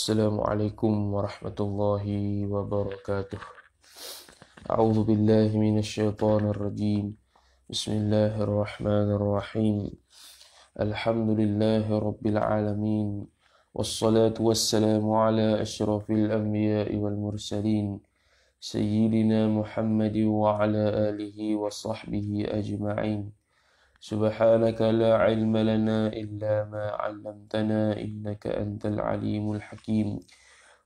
السلام عليكم ورحمة الله وبركاته. أعوذ بالله من الشيطان الرجيم. بسم الله الرحمن الرحيم. الحمد لله رب العالمين، والصلاة والسلام على أشرف الأنبياء والمرسلين سيدنا محمد وعلى آله وصحبه أجمعين. سبحانك لا علم لنا إلا ما علمتنا إنك أنت العليم الحكيم،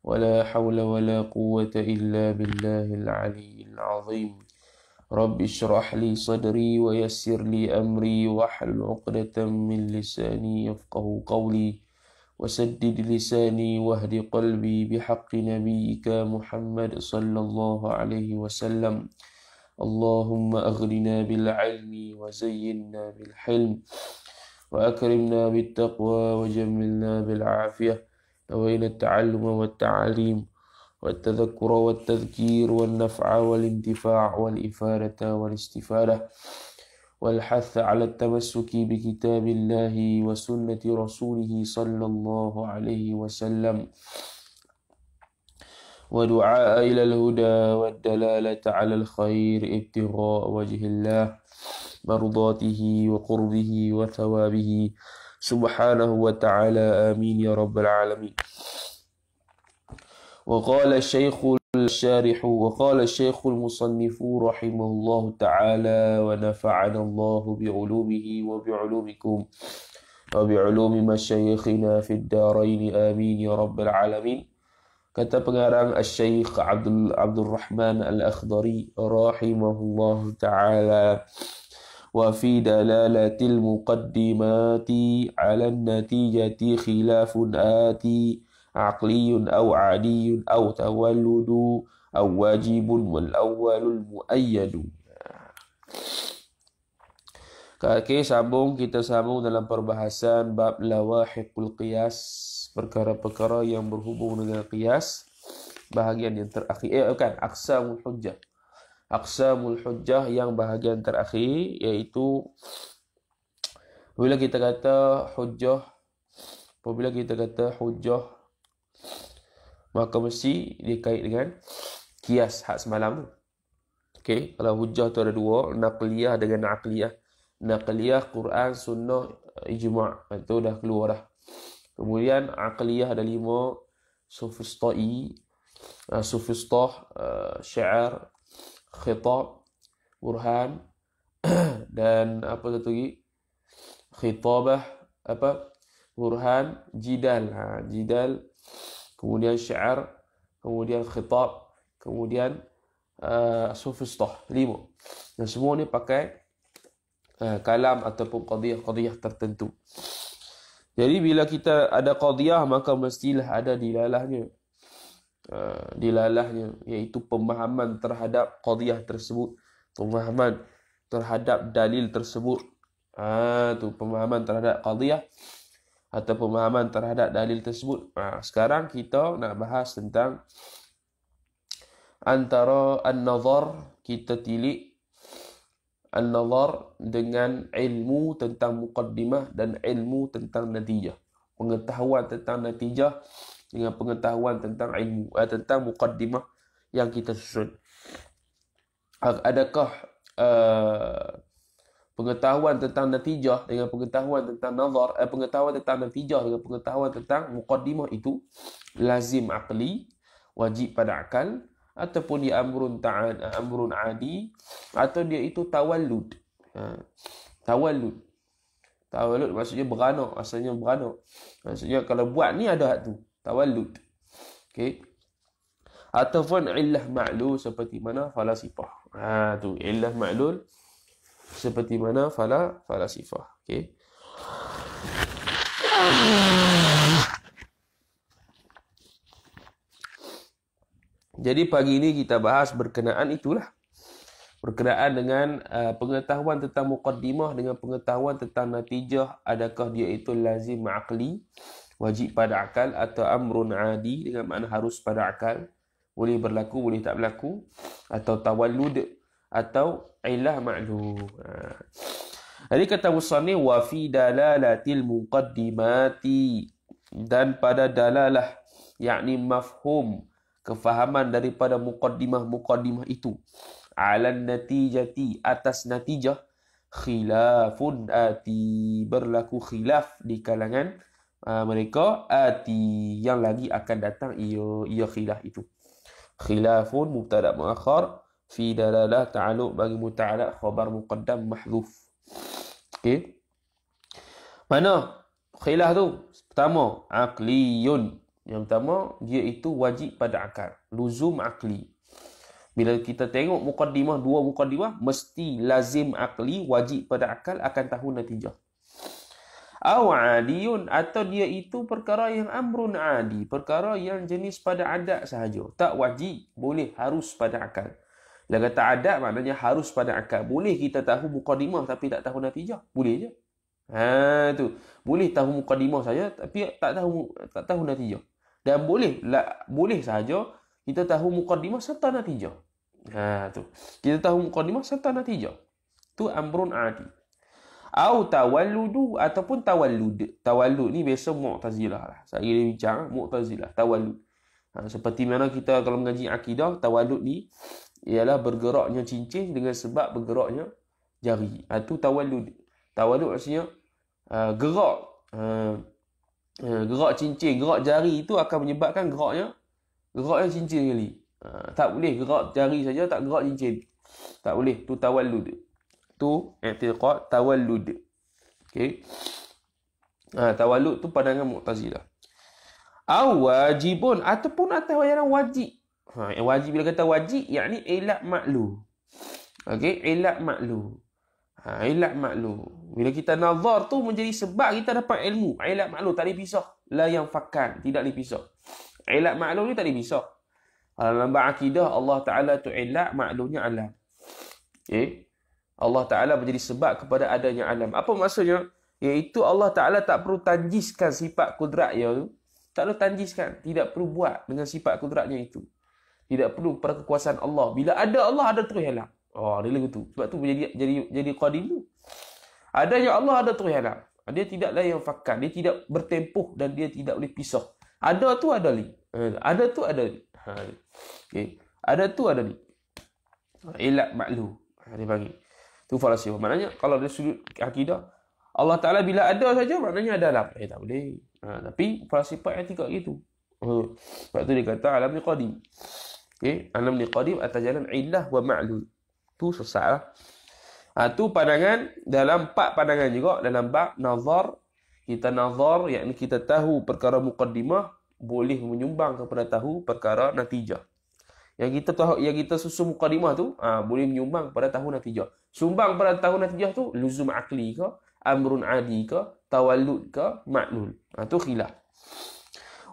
ولا حول ولا قوة إلا بالله العلي العظيم. رب اشرح لي صدري ويسر لي أمري واحلل عقدة من لساني يفقه قولي، وسدد لساني واهد قلبي بحق نبيك محمد صلى الله عليه وسلم. اللهم أغننا بالعلم وزينا بالحلم وأكرمنا بالتقوى وجملنا بالعافية. نوينا التعلم والتعليم والتذكر والتذكير والنفع والانتفاع والإفادة والاستفادة والحث على التمسك بكتاب الله وسنة رسوله صلى الله عليه وسلم، ودعاء إلى الهدى والدلالة على الخير ابتغاء وجه الله مرضاته وقربه وثوابه سبحانه وتعالى. آمين يا رب العالمين. وقال الشيخ المصنف رحمه الله تعالى ونفعنا الله بعلومه وبعلومكم وبعلوم مشايخنا في الدارين آمين يا رب العالمين. Kata pengarang Syekh Abdul Rahman Al-Akhdari rahimahullahu ta'ala, wa fi dalalatil muqaddimati 'ala an-natijati khilafun ati aqliyun aw 'adiyun aw tawalludu aw wajibun wal awwalul muayyadu. Kita sambung dalam perbahasan bab lawahiqul qiyas, perkara-perkara yang berhubung dengan qiyas, bahagian yang terakhir aqsamul hujjah. Aqsamul hujjah yang bahagian terakhir, iaitu apabila kita kata hujjah maka mesti dikait dengan qiyas hak semalam. Okey, kalau hujjah tu ada dua, naqliyah dengan aqliyah. Naqliyah Quran, sunnah, ijma', itu dah keluar dah. Kemudian aqliyah ada 5, sufistah, syiar, khitab, burhan dan apa satu lagi? Khitabah, burhan, jidal. Jidal, kemudian syiar, kemudian khitab, kemudian sufistah. 5. Dan semua ni pakai kalam ataupun qadiyah tertentu. Jadi bila kita ada qadiyah maka mestilah ada dilalahnya. Dilalahnya iaitu pemahaman terhadap qadiyah tersebut, pemahaman terhadap dalil tersebut. Tu pemahaman terhadap qadiyah atau pemahaman terhadap dalil tersebut. Sekarang kita nak bahas tentang antara an-nazar, kita tilik an-nazar dengan ilmu tentang muqaddimah dan ilmu tentang natijah. Pengetahuan tentang natijah dengan pengetahuan tentang ilmu, tentang muqaddimah yang kita susun. Adakah pengetahuan tentang natijah dengan pengetahuan tentang nazar, pengetahuan tentang natijah dengan pengetahuan tentang muqaddimah itu lazim aqli, wajib pada akal, ataupun dia amrun adi, atau dia itu tawallud. Tawallud maksudnya beranak, asalnya beranak. Maksudnya kalau buat ni ada hak tu, tawallud. Okey. Ataupun illah ma'lul seperti mana falasifah. Tu illah ma'lul seperti mana falasifah. Okey. Jadi pagi ini kita bahas berkenaan itulah. Berkenaan dengan pengetahuan tentang muqaddimah dengan pengetahuan tentang natijah. Adakah dia itu lazim aqli, wajib pada akal, atau amrun adi dengan makna harus pada akal, boleh berlaku, boleh tak berlaku, atau tawallud, atau ilah ma'lum. Jadi kata musannif, wa fi dalalatil muqaddimati, dan pada dalalah yakni mafhum, kefahaman daripada muqaddimah itu, ala natijati, atas natijah, khilafun ati, berlaku khilaf di kalangan mereka, ati, yang lagi akan datang, ia khilaf itu. Khilafun mubtada muakhar, fi dalalah ta'alluq bagi muta'alaq khabar muqaddam mahdhuf. Okey. Mana khilaf tu? Pertama, aqliyun. Yang pertama, dia itu wajib pada akal. Luzum aqli. Bila kita tengok muqaddimah, dua muqaddimah, mesti lazim aqli, wajib pada akal, akan tahu natijah. Aw adiyun, atau dia itu perkara yang amrun adi, perkara yang jenis pada adat sahaja. Tak wajib, boleh, harus pada akal. Bila kata adat, maknanya harus pada akal. Boleh kita tahu muqaddimah tapi tak tahu natijah? Boleh je. Tu. Boleh tahu muqaddimah saja tapi tak tahu natijah. Dan boleh sahaja kita tahu muqaddimah serta natijah. Tu. Kita tahu muqaddimah serta natijah. Tu amrun adi. Au tawalludu, ataupun tawallud. Tawallud ni biasa Mu'tazilah lah. Saya bincang Mu'tazilah, tawallud. Seperti mana kita kalau mengaji akidah, tawallud ni ialah bergeraknya cincin dengan sebab bergeraknya jari. Itu tawallud. Tawallud maksudnya gerak cincin, gerak jari itu akan menyebabkan geraknya cincin kali. Tak boleh gerak jari saja, tak gerak cincin. Tak boleh. Tu tawallud. Tu i'tiqad tawallud. Okey. Tawallud tu pandangan Mu'tazilah. Wajibun, ataupun atas yang wajib. Wajib, bila kata wajib, yakni ilat maklu. Okey, ilat maklu. Ilat maklu. Bila kita nazar tu menjadi sebab kita dapat ilmu. Ilat maklu tak dipisah. La yang fakkan, tidak dipisah. Ilat maklu ni tak dipisah. Dalam akidah Allah Ta'ala tu ilat, maklunya alam. Okey. Allah Ta'ala menjadi sebab kepada adanya alam. Apa maksudnya? Iaitu Allah Ta'ala tak perlu tanjiskan sifat kudrat dia tu. Tak perlu tanjiskan. Tidak perlu buat dengan sifat kudratnya itu. Tidak perlu pada kekuasaan Allah. Bila ada Allah, ada terus alam. Dia lagu tu. Sebab tu jadi qadim tu. Adanya Allah, ada terus alam. Dia tidaklah yang fakkan. Dia tidak bertempuh dan dia tidak boleh pisah. Ada tu ada ni. Ada tu ada ni. Okay. Ada tu ada ni. Ilat maklu. Dia panggil. Tu falsafah. Maknanya kalau dari sudut akidah, Allah Ta'ala bila ada saja maknanya ada alam. Tak boleh. Tapi falsafah yang tidak gitu. Sebab tu dia kata alam ni qadim. Okay. Alam ni qadim atas jalan illah wa ma'lul. Tu sesat lah. Tu pandangan, dalam 4 pandangan juga. Dalam bab nazar, kita nazar, yakni kita tahu perkara muqaddimah, boleh menyumbang kepada tahu perkara natijah. Yang kita susun muqaddimah tu, boleh menyumbang pada tahu natijah. Sumbang pada tahu natijah tu, luzum akli ke, amrun adi ke, tawallud ke, ma'lul. Tu khilaf.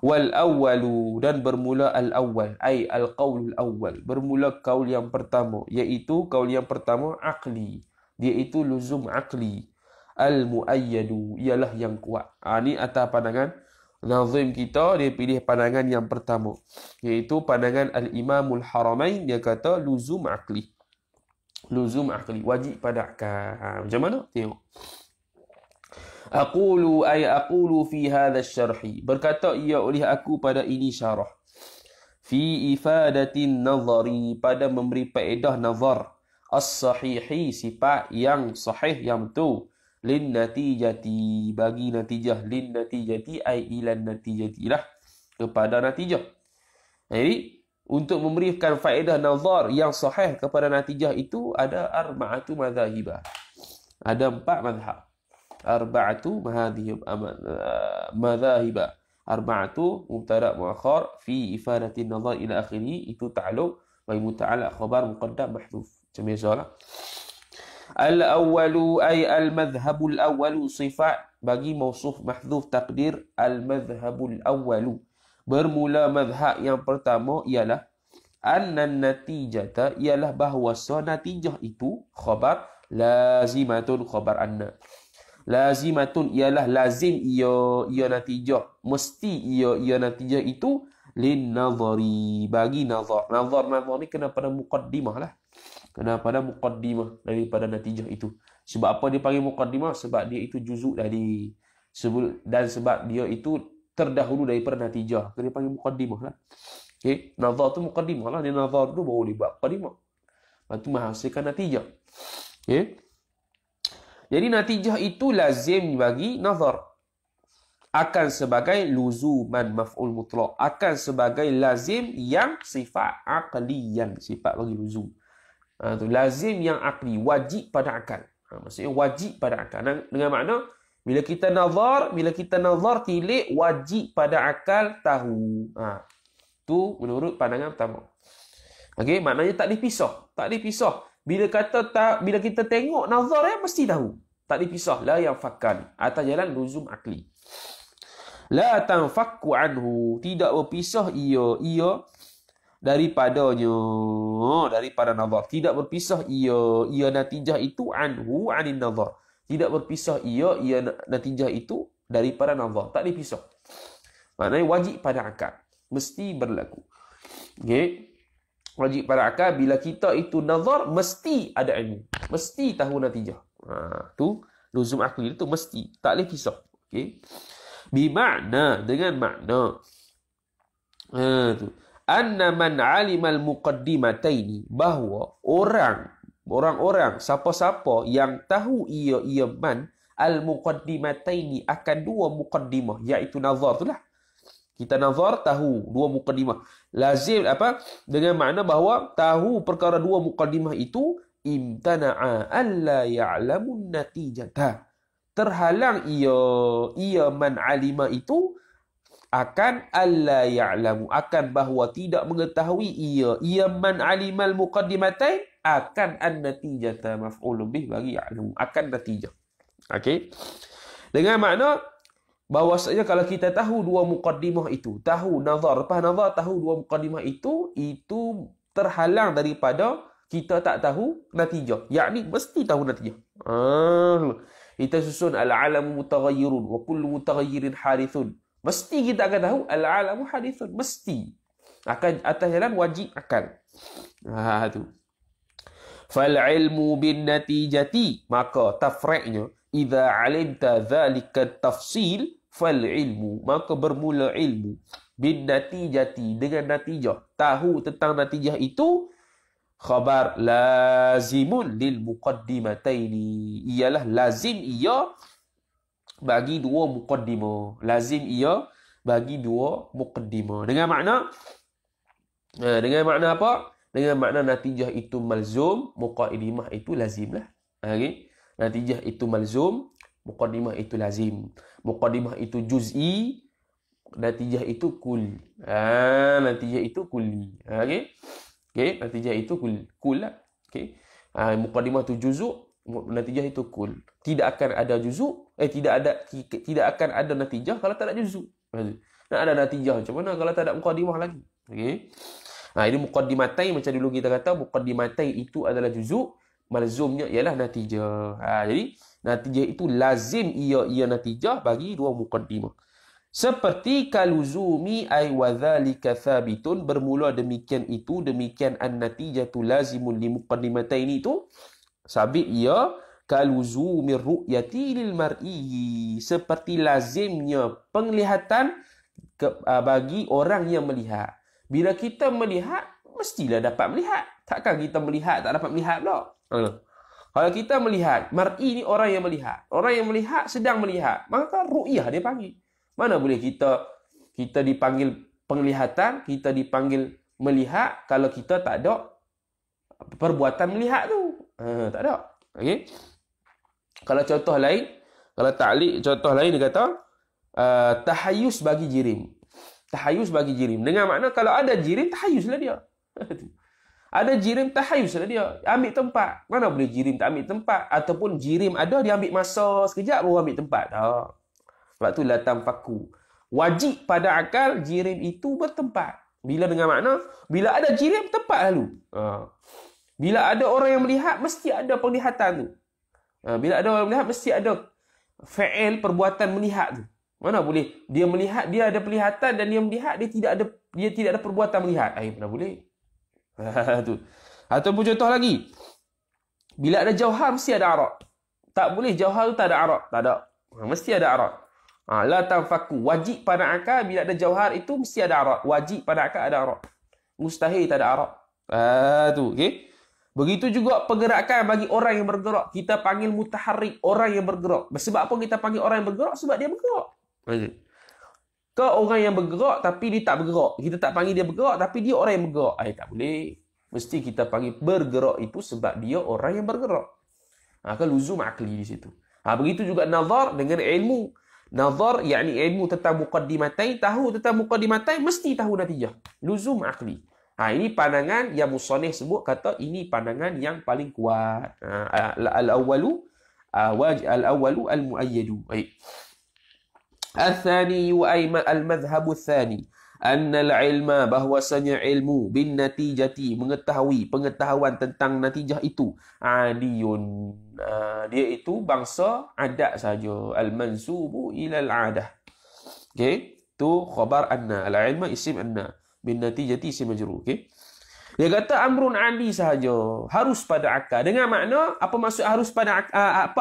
Wal awwalu, dan bermula al-awwal, ay al-qawlul awwal. Bermula kaul yang pertama, iaitu kaul yang pertama akli. Dia itu luzum akli. Al-muayyadu, ialah yang kuat. Ni atas pandangan nazim kita, dia pilih pandangan yang pertama, iaitu pandangan Al-Imamul Haramain. Dia kata luzum akli. Luzum akli, wajib pada akal. Macam mana? Tengok. Aqulu fi hadha syarhi. Berkata ia oleh aku pada ini syarah. Fi ifadatin nazari, pada memberi faedah nazar. As-sahihi, sifat yang sahih, yang betul. Lin natijati, bagi natijah. Lin natijati ay ilan natijati lah, kepada natijah. Jadi untuk memberikan faedah nazar yang sahih kepada natijah itu ada arba'atu madhahibah. Ada 4 madhab. Arba'atu madhahibah. Arba'atu mubtada muakhar fi ifadatin nazar ila akhiri. Itu ta'alluq wa muta'alaq khabar muqaddam mahdhuf. Macam biasalah. Al-awwalu ay al-madhhabul awwalu, sifat bagi mausuf mahdhuf taqdir al-madhhabul awwalu. Bermula madhab yang pertama ialah annan natijata, ialah bahawa natijah itu khabar lazimatun, khabar anna. Lazimatun ialah lazim ia natijah, mesti ia natijah itu lin nazari, bagi nazar. Nazar ni kena pada muqaddimah lah. Kena pada muqaddimah daripada natijah itu. Sebab apa dia panggil muqaddimah? Sebab dia itu juzuk dari. Dan sebab dia itu terdahulu daripada natijah. Dia panggil muqaddimah lah. Okay. Nazar tu muqaddimah lah. Dia nazar tu baru dia buat muqaddimah. Lepas tu menghasilkan natijah. Okay. Jadi natijah itu lazim bagi nazar. Akan sebagai luzuman maf'ul mutlaq. Akan sebagai lazim yang sifat aqliyan. Sifat bagi luzum. Tu lazim yang akli. Wajib pada akal. Maksudnya wajib pada akal. Dengan makna, bila kita nazar tilik, wajib pada akal tahu. Tu menurut pandangan pertama. Okey, maknanya tak dipisah. Tak dipisah. Bila kita tengok nazar, mesti tahu. Tak dipisah. La yang fakkan. Atas jalan luzum akli. La tanfakku anhu. Tidak berpisah ia daripadanya. Daripada nazar. Tidak berpisah ia natijah itu anhu anin nazar. Tidak berpisah ia natijah itu daripada nazar. Tak dipisah. Maknanya wajib pada akal. Mesti berlaku. Okay. Wajib pada akal. Bila kita itu nazar, mesti ada ilmu. Mesti tahu natijah. Tu luzum akli itu mesti. Tak boleh pisah. Okay. Bimakna, dengan makna. Tu. Anna man alimal muqaddimataini. Bahawa orang-orang, siapa-siapa yang tahu ia man al-muqaddimataini akan dua muqaddimah, iaitu nazar tu lah. Kita nazar tahu dua muqaddimah. Lazim apa? Dengan makna bahawa tahu perkara dua muqaddimah itu imtana'a alla ya'lamun natijata. Terhalang ia man alima itu akan alla ya'lamu, akan bahawa tidak mengetahui ia man alimal muqaddimatain akan an-natijata maf'ulun bih bagi ya'lamu, akan natijah. Okey. Dengan makna bahawasanya kalau kita tahu dua muqaddimah itu, tahu nazar, lepas nazar tahu dua muqaddimah itu terhalang daripada kita tak tahu natijah. Yakni mesti tahu natijah. Kita susun al-alamu mutaghayyirun wa kullu mutaghayyirin hadithun. Mesti kita akan tahu al-alamu hadithun. Mesti. Akan atas jalan wajib akal. Tu. Fal-ilmu bin natijati. Maka tafri'nya. Idza alimta dhalika tafsil. Fal-ilmu. Maka bermula ilmu. Bin natijati. Dengan natijah. Tahu tentang natijah itu. Khabar lazimun lil muqaddimataini. Ialah lazim ia bagi dua muqaddimah. Lazim ia bagi dua muqaddimah. Dengan makna apa? Dengan makna natijah itu malzum, muqaddimah itu lazim lah. Okay? Natijah itu malzum, muqaddimah itu lazim. Muqaddimah itu juz'i, natijah itu kul. Natijah itu kulli. Okay? Okay, natijah itu kul lah. Okay. Muqaddimah itu juzuk, natijah itu kul. Tidak akan ada juzuk, tidak akan ada natijah kalau tak ada juzuk. Nak ada natijah macam mana kalau tak ada muqaddimah lagi? Okay. Ini muqaddimatain, macam dulu kita kata muqaddimatain itu adalah juzuk, malzumnya ialah natijah. Jadi natijah itu lazim ia natijah bagi dua muqaddimah. Seperti kaluzumi ay wadhalika thabitun, bermula demikian itu, demikian an-natijatu lazimun li muqaddimataini itu sabit ia kaluzumi ru'yati lil mar'i, seperti lazimnya penglihatan bagi orang yang melihat. Bila kita melihat, mestilah dapat melihat. Takkan kita melihat tak dapat melihat pula. Kalau kita melihat, mar'i ni orang yang melihat. Orang yang melihat sedang melihat, maka ru'yah dia panggil. Mana boleh kita dipanggil penglihatan, kita dipanggil melihat kalau kita tak ada perbuatan melihat tu. Tak ada. Okey. Kalau contoh lain, kalau ta'liq contoh lain dia kata tahayyus bagi jirim. Tahayyus bagi jirim. Dengan makna kalau ada jirim, tahayyuslah dia. Ada jirim, tahayyuslah dia. Ambil tempat. Mana boleh jirim tak ambil tempat? Ataupun jirim ada, dia ambil masa sekejap baru ambil tempat. Tak. Sebab tu latam faku. Wajib pada akal jirim itu bertempat. Bila dengan makna, bila ada jirim, tempat lalu. Bila ada orang yang melihat, mesti ada penglihatan tu. Bila ada orang melihat, mesti ada fa'il perbuatan melihat tu. Mana boleh dia melihat, dia ada penglihatan dan dia melihat, dia tidak ada perbuatan melihat. Mana boleh? Tu. Ataupun contoh lagi. Bila ada jauhar, mesti ada arak. Tak boleh jauhar tu tak ada arak. Tak ada. Mesti ada arak. La tanfaku. Wajib pada akal bila ada jauhar itu mesti ada arab. Wajib pada akal ada arab. Mustahil tak ada arab. Tu, okey. Begitu juga pergerakan bagi orang yang bergerak. Kita panggil mutaharrik, orang yang bergerak. Sebab apa kita panggil orang yang bergerak? Sebab dia bergerak. Ke orang yang bergerak tapi dia tak bergerak. Kita tak panggil dia bergerak tapi dia orang yang bergerak. Tak boleh. Mesti kita panggil bergerak itu sebab dia orang yang bergerak. Kan luzum akli di situ. Begitu juga nazar dengan ilmu. Nazar yakni ilmu tentang muqaddimatain, tahu tentang muqaddimatain mesti tahu natijah. Luzum akli. Ini pandangan yang musannif sebut kata ini pandangan yang paling kuat. Al-awwalu al-muayyadu. Baik. Al-thani al-madhhabu al-thani anna al-ilma bahwasanya ilmu bin natijati mengetahui pengetahuan tentang natijah itu adiyun. Dia itu bangsa adat saja. Al-mansubu ila al-adah. Okey, tu khabar anna. Al-ilma isim anna. Bin natijati isim majrur. Okey. Dia kata amrun adi sahaja, harus pada akal. Dengan makna apa maksud harus pada akal?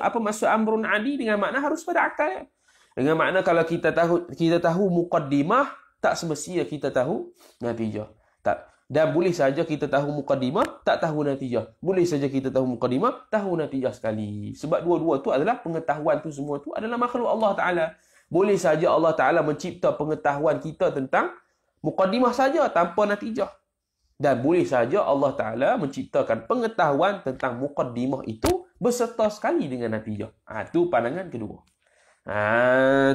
Apa maksud amrun adi dengan makna harus pada akal? Dengan makna kalau kita tahu muqaddimah, tak semestinya kita tahu natijah. Tak. Dan boleh saja kita tahu muqaddimah, tak tahu natijah. Boleh saja kita tahu muqaddimah, tahu natijah sekali. Sebab dua-dua tu adalah pengetahuan tu semua tu adalah makhluk Allah Ta'ala. Boleh saja Allah Ta'ala mencipta pengetahuan kita tentang muqaddimah saja tanpa natijah. Dan boleh saja Allah Ta'ala menciptakan pengetahuan tentang muqaddimah itu beserta sekali dengan natijah. Itu pandangan kedua.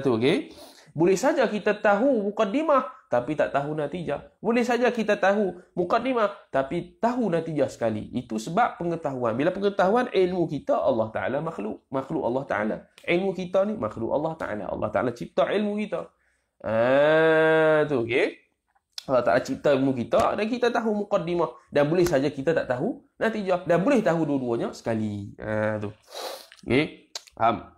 Tu okey. Boleh saja kita tahu muqaddimah tapi tak tahu natijah. Boleh saja kita tahu muqaddimah tapi tahu natijah sekali. Itu sebab pengetahuan. Bila pengetahuan, ilmu kita Allah Ta'ala makhluk Allah Ta'ala. Ilmu kita ni makhluk Allah Ta'ala. Allah Ta'ala cipta ilmu kita. Tu okey. Allah Ta'ala cipta ilmu kita dan kita tahu muqaddimah. Dan boleh saja kita tak tahu natijah. Dan boleh tahu dua-duanya sekali. Tu. Okey. Faham?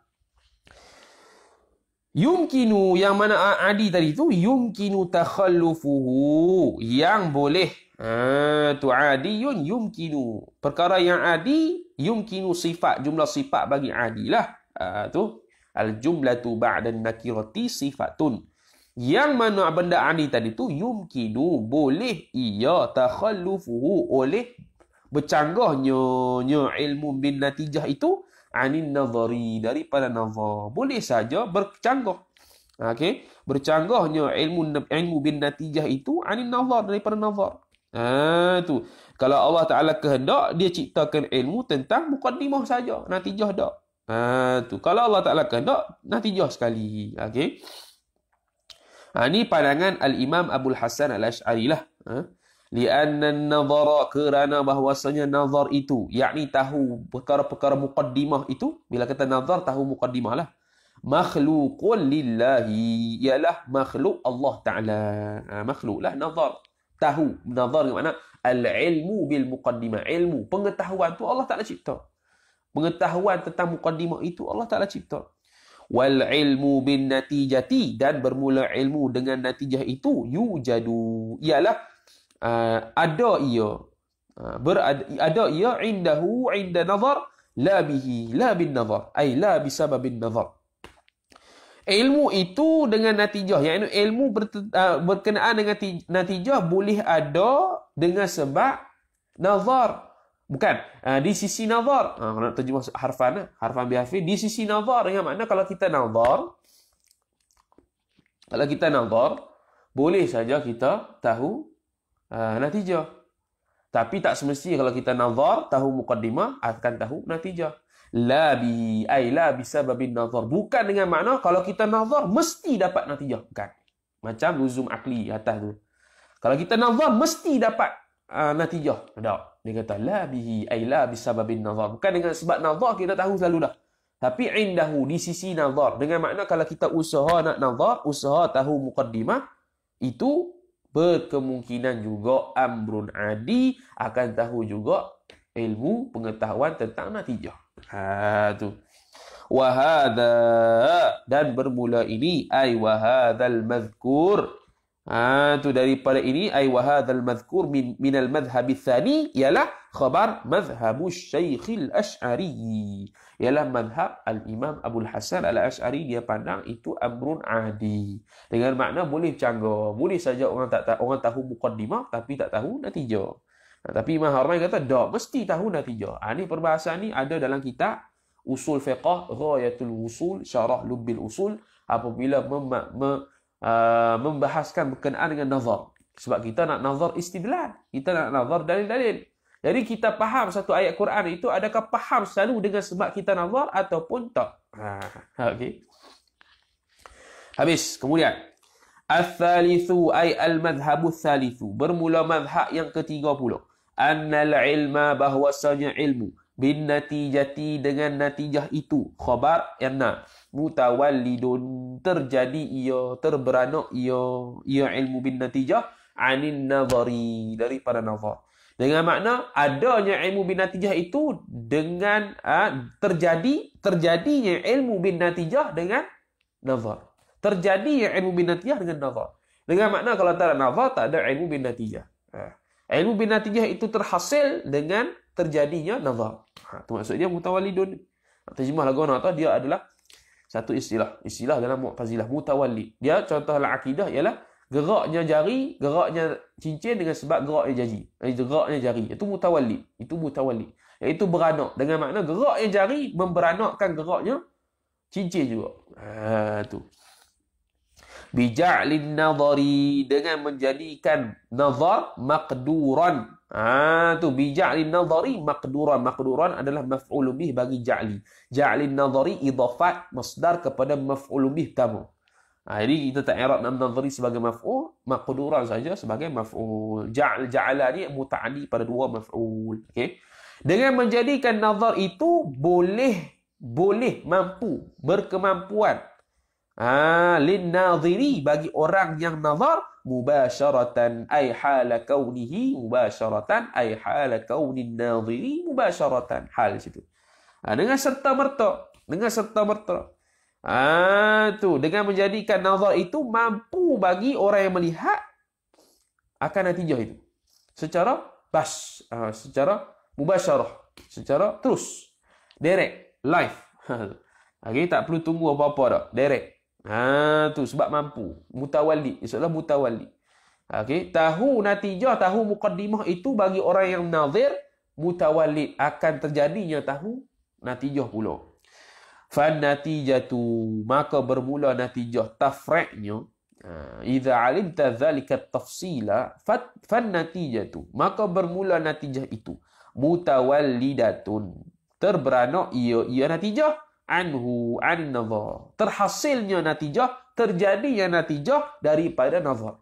Yumkinu, yang mana adi tadi tu, yumkinu takhallufuhu, yang boleh. Tu adiyun yumkinu. Perkara yang adi, yumkinu sifat, jumlah sifat bagi adi lah. Tu al-jumlatu ba'da nakirati sifatun. Yang mana benda adi tadi tu, yumkinu, boleh ia takhallufuhu, oleh bercanggahnya ilmu bin natijah itu anin nazari, daripada nazar. Boleh saja bercanggah. Okey, bercanggahnya ilmu bin natijah itu anin nazar, daripada nazar. Tu. Kalau Allah Taala kehendak, dia ciptakan ilmu tentang muqaddimah saja, natijah tak. Tu. Kalau Allah Taala kehendak, natijah sekali. Okey. Ini pandangan Al-Imam Abul Hasan Al-Ash'ari lah. Lianna an-nazara, kerana bahwasanya nazar itu, yakni tahu perkara-perkara muqaddimah itu, bila kata nazar tahu muqaddimah lah, makhluqun lillahi, ialah makhluk Allah Ta'ala. Makhluk lah nazar. Tahu, nazar dengan makna al-ilmu bil muqaddimah, ilmu, pengetahuan tu Allah Ta'ala cipta. Pengetahuan tentang muqaddimah itu Allah Ta'ala cipta. Wal ilmu bin natijati, dan bermula ilmu dengan natijah itu, yujadu, ialah ada ia ada ia indahu inda nazar la bihi la bin nazar, ay la bisababin nazar. Ilmu itu dengan natijah, iaitu ilmu berkenaan dengan natijah boleh ada dengan sebab nazar, bukan di sisi nazar. Kalau nak terjemah harfan bihafi, di sisi nazar dengan makna kalau kita nazar boleh saja kita tahu natijah. Tapi tak semestinya kalau kita nazar tahu muqaddimah akan tahu natijah. La bihi, ay la bisababin nazar. Bukan dengan makna kalau kita nazar mesti dapat natijah. Bukan. Macam luzum akli atas tu. Kalau kita nazar mesti dapat natijah. Tak. Dia kata la bihi, ay la bisababin nazar. Bukan dengan sebab nazar kita tahu selalu dah. Tapi indahu, di sisi nazar. Dengan makna kalau kita usaha nak nazar, usaha tahu muqaddimah, itu berkemungkinan juga amrun adi, akan tahu juga ilmu pengetahuan tentang natijah. Tu. Wahada, dan bermula ini, ay wahadal mazkur, Tu daripada ini ay wa hadzal madhkur min al madhhab tsani ialah khabar madhhab Syekh al-Asy'ari. Ialah madhab al-Imam Abul Hasan al-Asy'ari, dia pandang itu amrun adi. Dengan makna boleh bercanggah. Boleh saja orang tahu muqaddimah tapi tak tahu natijah. Tapi Imam Haramain kata tak mesti tahu natijah. Ni perbahasan ni ada dalam kitab Usul Fiqh Ghayatul Usul Syarah Lubbil Usul apabila membahaskan berkenaan dengan nazar. Sebab kita nak nazar istidlal. Kita nak nazar dalil-dalil. Jadi kita faham satu ayat Quran itu, adakah faham selalu dengan sebab kita nazar ataupun tak? Okey. Habis. Kemudian. Al-thalithu ay al-madhhabu thalithu. Bermula madhab yang ketiga pula. Annal ilma, bahwasanya ilmu. Bin natijati, dengan natijah itu. Khabar yang mutawallidun, terjadi ia, terberanak ia ilmu bin natijah anin nazari, daripada nazar. Dengan makna adanya ilmu bin natijah itu dengan terjadinya ilmu bin natijah dengan nazar. Terjadinya ilmu bin natijah dengan nazar. Dengan makna kalau tak ada nazar, tak ada ilmu bin natijah. Ilmu bin natijah itu terhasil dengan terjadinya nazar. Itu maksudnya mutawallidun. Terjemah lagu nak tahu dia adalah satu istilah dalam Mu'tazilah, mutawallid. Dia contohlah akidah ialah geraknya jari, geraknya cincin dengan sebab geraknya jari. Geraknya jari. Itu mutawallid. Iaitu beranak. Dengan makna geraknya jari memberanakkan geraknya cincin juga. Tu. Bija'lin nadhari, dengan menjadikan nazar maqduran. Tu bija'lin nadhari maqduran. Maqduran adalah maf'ul bih bagi ja'li. Ja'lin nadhari idhafat masdar kepada maf'ul bih pertama. Jadi kita tak i'rab nadhari sebagai maf'ul, maqduran saja sebagai maf'ul. Ja'ala ni muta'addi pada dua maf'ul. Okey. Dengan menjadikan nazar itu boleh mampu, berkemampuan. Lin nadhiri, bagi orang yang nazar, mubasharatan ay hala kaunihi mubasharatan ay hala kaunin nadhiri mubasharatan, hal situ. Dengan serta merta, dengan menjadikan nazar itu mampu bagi orang yang melihat akan natijah itu secara secara mubasyarah, secara terus, direct, live. Okay, tak perlu tunggu apa-apa dah, direct. Tu sebab mampu. Mutawallid, istilah mutawallid. Okey, tahu natijah, tahu muqaddimah itu bagi orang yang nazir, mutawallid, akan terjadinya tahu natijah pula. Fan natijatu, maka bermula natijah tafri'nya. Idza alimta dzalika tafsila fan natijatu, maka bermula natijah itu mutawallidatun, terberanak ia natijah anhu anin nazar, terhasilnya natijah, terjadinya natijah daripada nazar.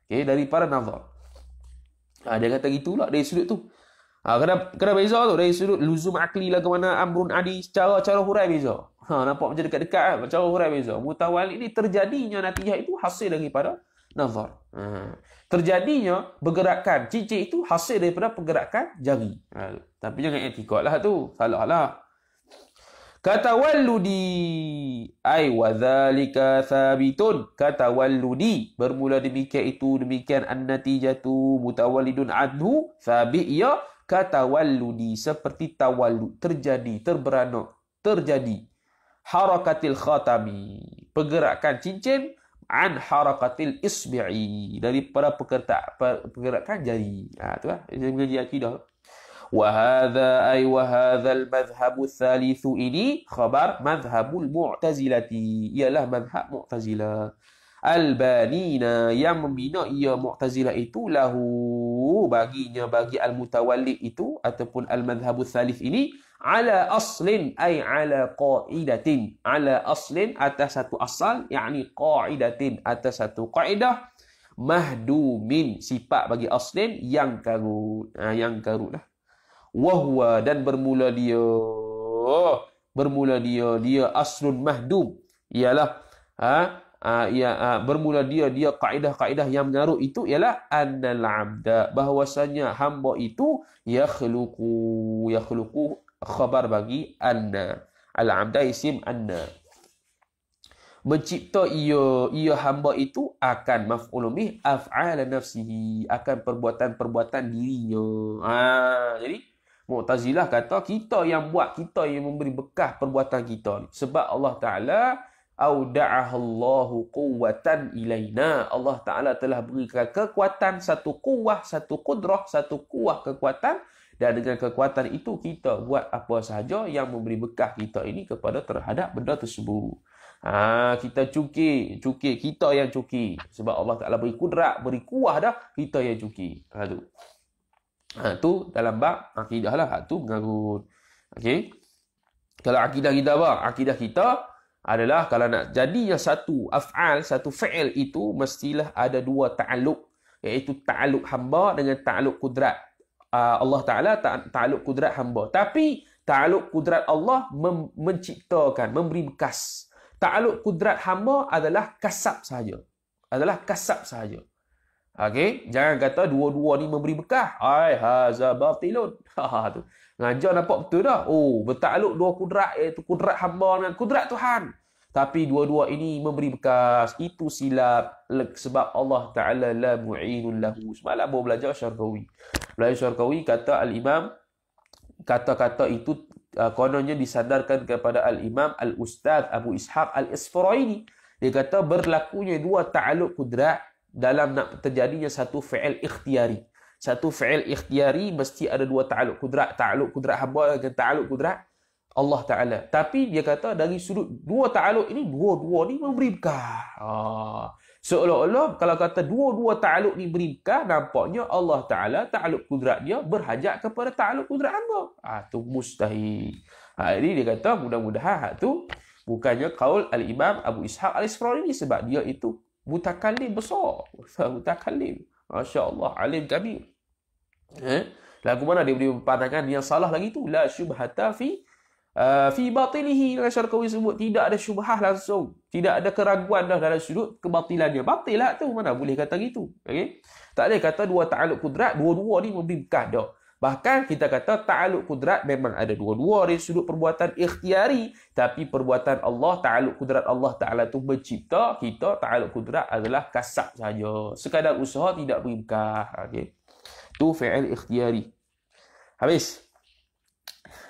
Okay, daripada nazar. Dia kata gitulah dari sudut tu. Kena beza tu dari sudut luzum akli lah ke mana amrun adi, cara hurai beza. Nampak macam dekat-dekat kan? Cara hurai beza. Mutawallid ni terjadinya natijah itu hasil daripada nazar. Terjadinya bergerakan cincin itu hasil daripada pergerakan jari. Tapi jangan etikot lah tu. Salah lah. Katawalludi ay wa dzalika thabitun. Katawalludi, bermula demikian an-natijatu mutawallidun anhu, thabit ya katawalludi, seperti tawallud, terjadi, terberanak, terjadi. Harakatil khatami, pergerakan cincin, an harakatil isbi'i, daripada pergerakan jari. Tu lah mengaji akidah. Wahadha ay wahadhal madhhabu thalithu, ini khabar madhhabul mu'tazilati, ialah madhhab mu'tazilah. Al-banina, yang membina ia mu'tazilah itu, lahu, baginya, bagi al-mutawallid itu ataupun al-madhhabu thalith ini, ala aslin ay ala qa'idatin, ala aslin, atas satu asal, yakni qa'idatin, atas satu qa'idah, mahdumin, sifat bagi aslin yang karut, yang karut lah. Wahwa, dan bermula dia aslun mahdum, ialah bermula dia kaedah-kaedah yang mengarut itu ialah annal abda, bahwasanya hamba itu yakhluqu khabar bagi anna, al abda isim anna, mencipta ia hamba itu akan maf'ulun bih af'ala nafsihi, akan perbuatan-perbuatan dirinya. Jadi Mu'tazilah kata kita yang buat, kita yang memberi bekah perbuatan kita ni. Sebab Allah Ta'ala auda'ahallahu quwwatan ilaina. Allah Ta'ala telah berikan kekuatan, satu kuwah, satu kudrah, satu kuwah kekuatan. Dan dengan kekuatan itu kita buat apa sahaja yang memberi bekah kita ini kepada terhadap benda tersebut. Kita cuki, kita yang cuki. Sebab Allah Ta'ala beri kudrat, beri kuwah dah, kita yang cuki. Tu dalam bab akidah lah. Tu mengarut. Okey. Kalau akidah kita apa? Akidah kita adalah kalau nak jadinya satu af'al, satu fi'il itu mestilah ada dua ta'alluq, iaitu ta'alluq hamba dengan ta'alluq kudrat Allah Ta'ala, ta'alluq kudrat hamba. Tapi ta'alluq kudrat Allah menciptakan, memberi bekas. Ta'alluq kudrat hamba adalah kasab sahaja. Okey, jangan kata dua-dua ni memberi bekah. Haza batilun. Tu. Ngajar nampak betul dah. Bertakluk dua kudrat, iaitu kudrat hamba dengan kudrat Tuhan. Tapi dua-dua ini memberi bekas. Itu silap. Sebab Allah Ta'ala la mu'inun lahu. Semalam baru belajar Syarqawi. Belajar Syarqawi kata Al-Imam, kata-kata itu kononnya disandarkan kepada Al-Imam Al-Ustaz Abu Ishaq Al-Isfaraini. Dia kata berlakunya dua ta'aluk kudrat dalam nak terjadinya satu fi'il ikhtiari. Satu fi'il ikhtiari mesti ada dua ta'aluk kudrat. Ta'aluk kudrat hamba dengan ta'aluk kudrat Allah Ta'ala. Tapi dia kata dari sudut dua ta'aluk ini, dua-dua ni memberi bekah. Seolah-olah kalau kata dua-dua ta'aluk ni beri bekah, nampaknya Allah Ta'ala ta'aluk kudrat dia berhajat kepada ta'aluk kudrat hamba. Tu mustahil. Jadi dia kata mudah-mudahan tu bukannya qaul Al-Imam Abu Ishaq Al-Isfaraini, sebab dia itu mutakallim besar. Mutakallim. Masya Allah. Alim kabir. Lagu mana dia beri pandangan yang salah lagi tu? La syubhata fi batilihi. Dengan Syarqawi sebut tidak ada syubhah langsung. Tidak ada keraguan dah dalam sudut kebatilannya. Batil lah tu. Mana boleh kata gitu. Okay? Tak boleh kata dua ta'aluk kudrat, dua-dua ni memberi bekah dah. Bahkan kita kata ta'aluk kudrat memang ada dua-dua dari sudut perbuatan ikhtiari. Tapi perbuatan Allah, ta'aluk kudrat Allah Ta'ala tu mencipta. Kita ta'aluk kudrat adalah kasab saja. Sekadar usaha tidak beri bekah. Okay. Tu fi'il ikhtiari. Habis.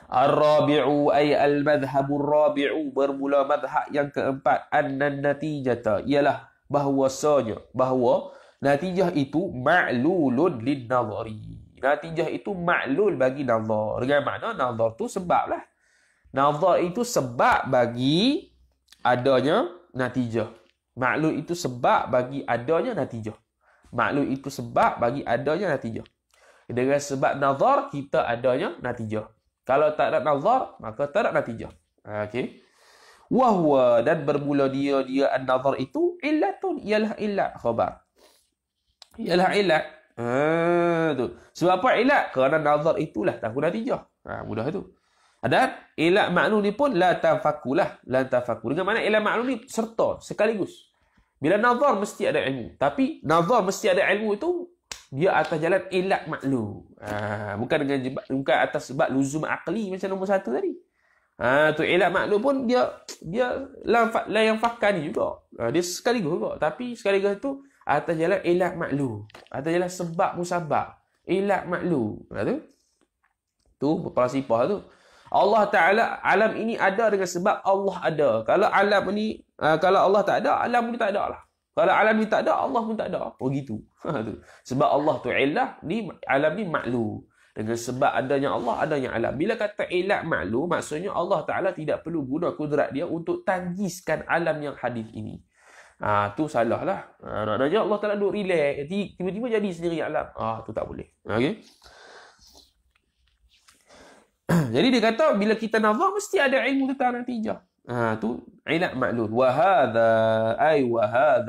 Ar-rabi'u ay al-madhhabur rabi'u. Bermula madhab yang keempat. Annan natijata. Ialah bahawasanya. Bahawa natijah itu ma'lulun lin-nazari. Natijah itu maklul bagi nazar. Dengan makna nazar tu sebab lah. Nazar itu sebab bagi adanya natijah. Maklul itu sebab bagi adanya natijah. Maklul itu sebab bagi adanya natijah. Dengan sebab nazar, kita adanya natijah. Kalau tak ada nazar, maka tak ada natijah. Okey. Wahwa, dan bermula dia an-nazar itu illatun, ialah illat khabar. Ialah illat. Tu. Sebab apa ilat? Kerana nazar itulah tahu natijah. Mudah itu. Dan ilat maklum ni pun la tafakulah. La tafaku. Dengan mana ilat maklum ni serta, sekaligus. Bila nazar mesti ada ilmu. Tapi nazar mesti ada ilmu itu, dia atas jalan ilat maklum. Bukan atas sebab luzum akli macam nombor satu tadi. Tu ilat maklum pun dia la yang fakkan ni juga. Dia sekaligus juga. Tapi sekaligus itu atas jalan ilat maklum. Atas jalan sebab musabab. Ilat maklum. Tu falasifah tu. Allah Ta'ala, alam ini ada dengan sebab Allah ada. Kalau alam ni, kalau Allah tak ada, alam ni tak ada lah. Kalau alam ni tak ada, Allah pun tak ada. Gitu. Sebab Allah tu ilah, ni alam ni maklum. Dengan sebab adanya Allah, adanya alam. Bila kata ilat maklum, maksudnya Allah Ta'ala tidak perlu guna kudrat dia untuk tanggiskan alam yang hadis ini. Tu salah lah. Maknanya Allah Ta'ala duduk relax, tiba-tiba jadi sendiri alam. Tu tak boleh. Okay? Jadi dia kata bila kita nazar mesti ada ilmu tentang natijah. Tu ilat maklul. Wa hadha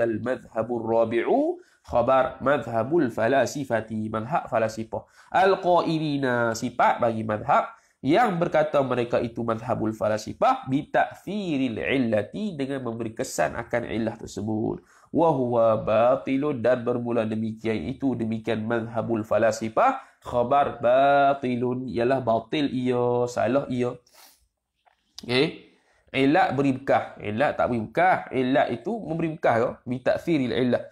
al-madhhabur rabi'u khabar madhhabul falasifati. Madhab falasifah. Al-qailina, sifat bagi madhab yang berkata mereka itu madhabul falasifah bitakfiril illati, dengan memberi kesan akan illah tersebut. Wa huwa batilun, dan bermula demikian madhabul falasifah. Khabar batilun, ialah batil ia, salah ia. Okay. Ilat beri bekah. Ilat tak beri bekah. Ilat itu memberi bekah ke? Bitaksiril ilat.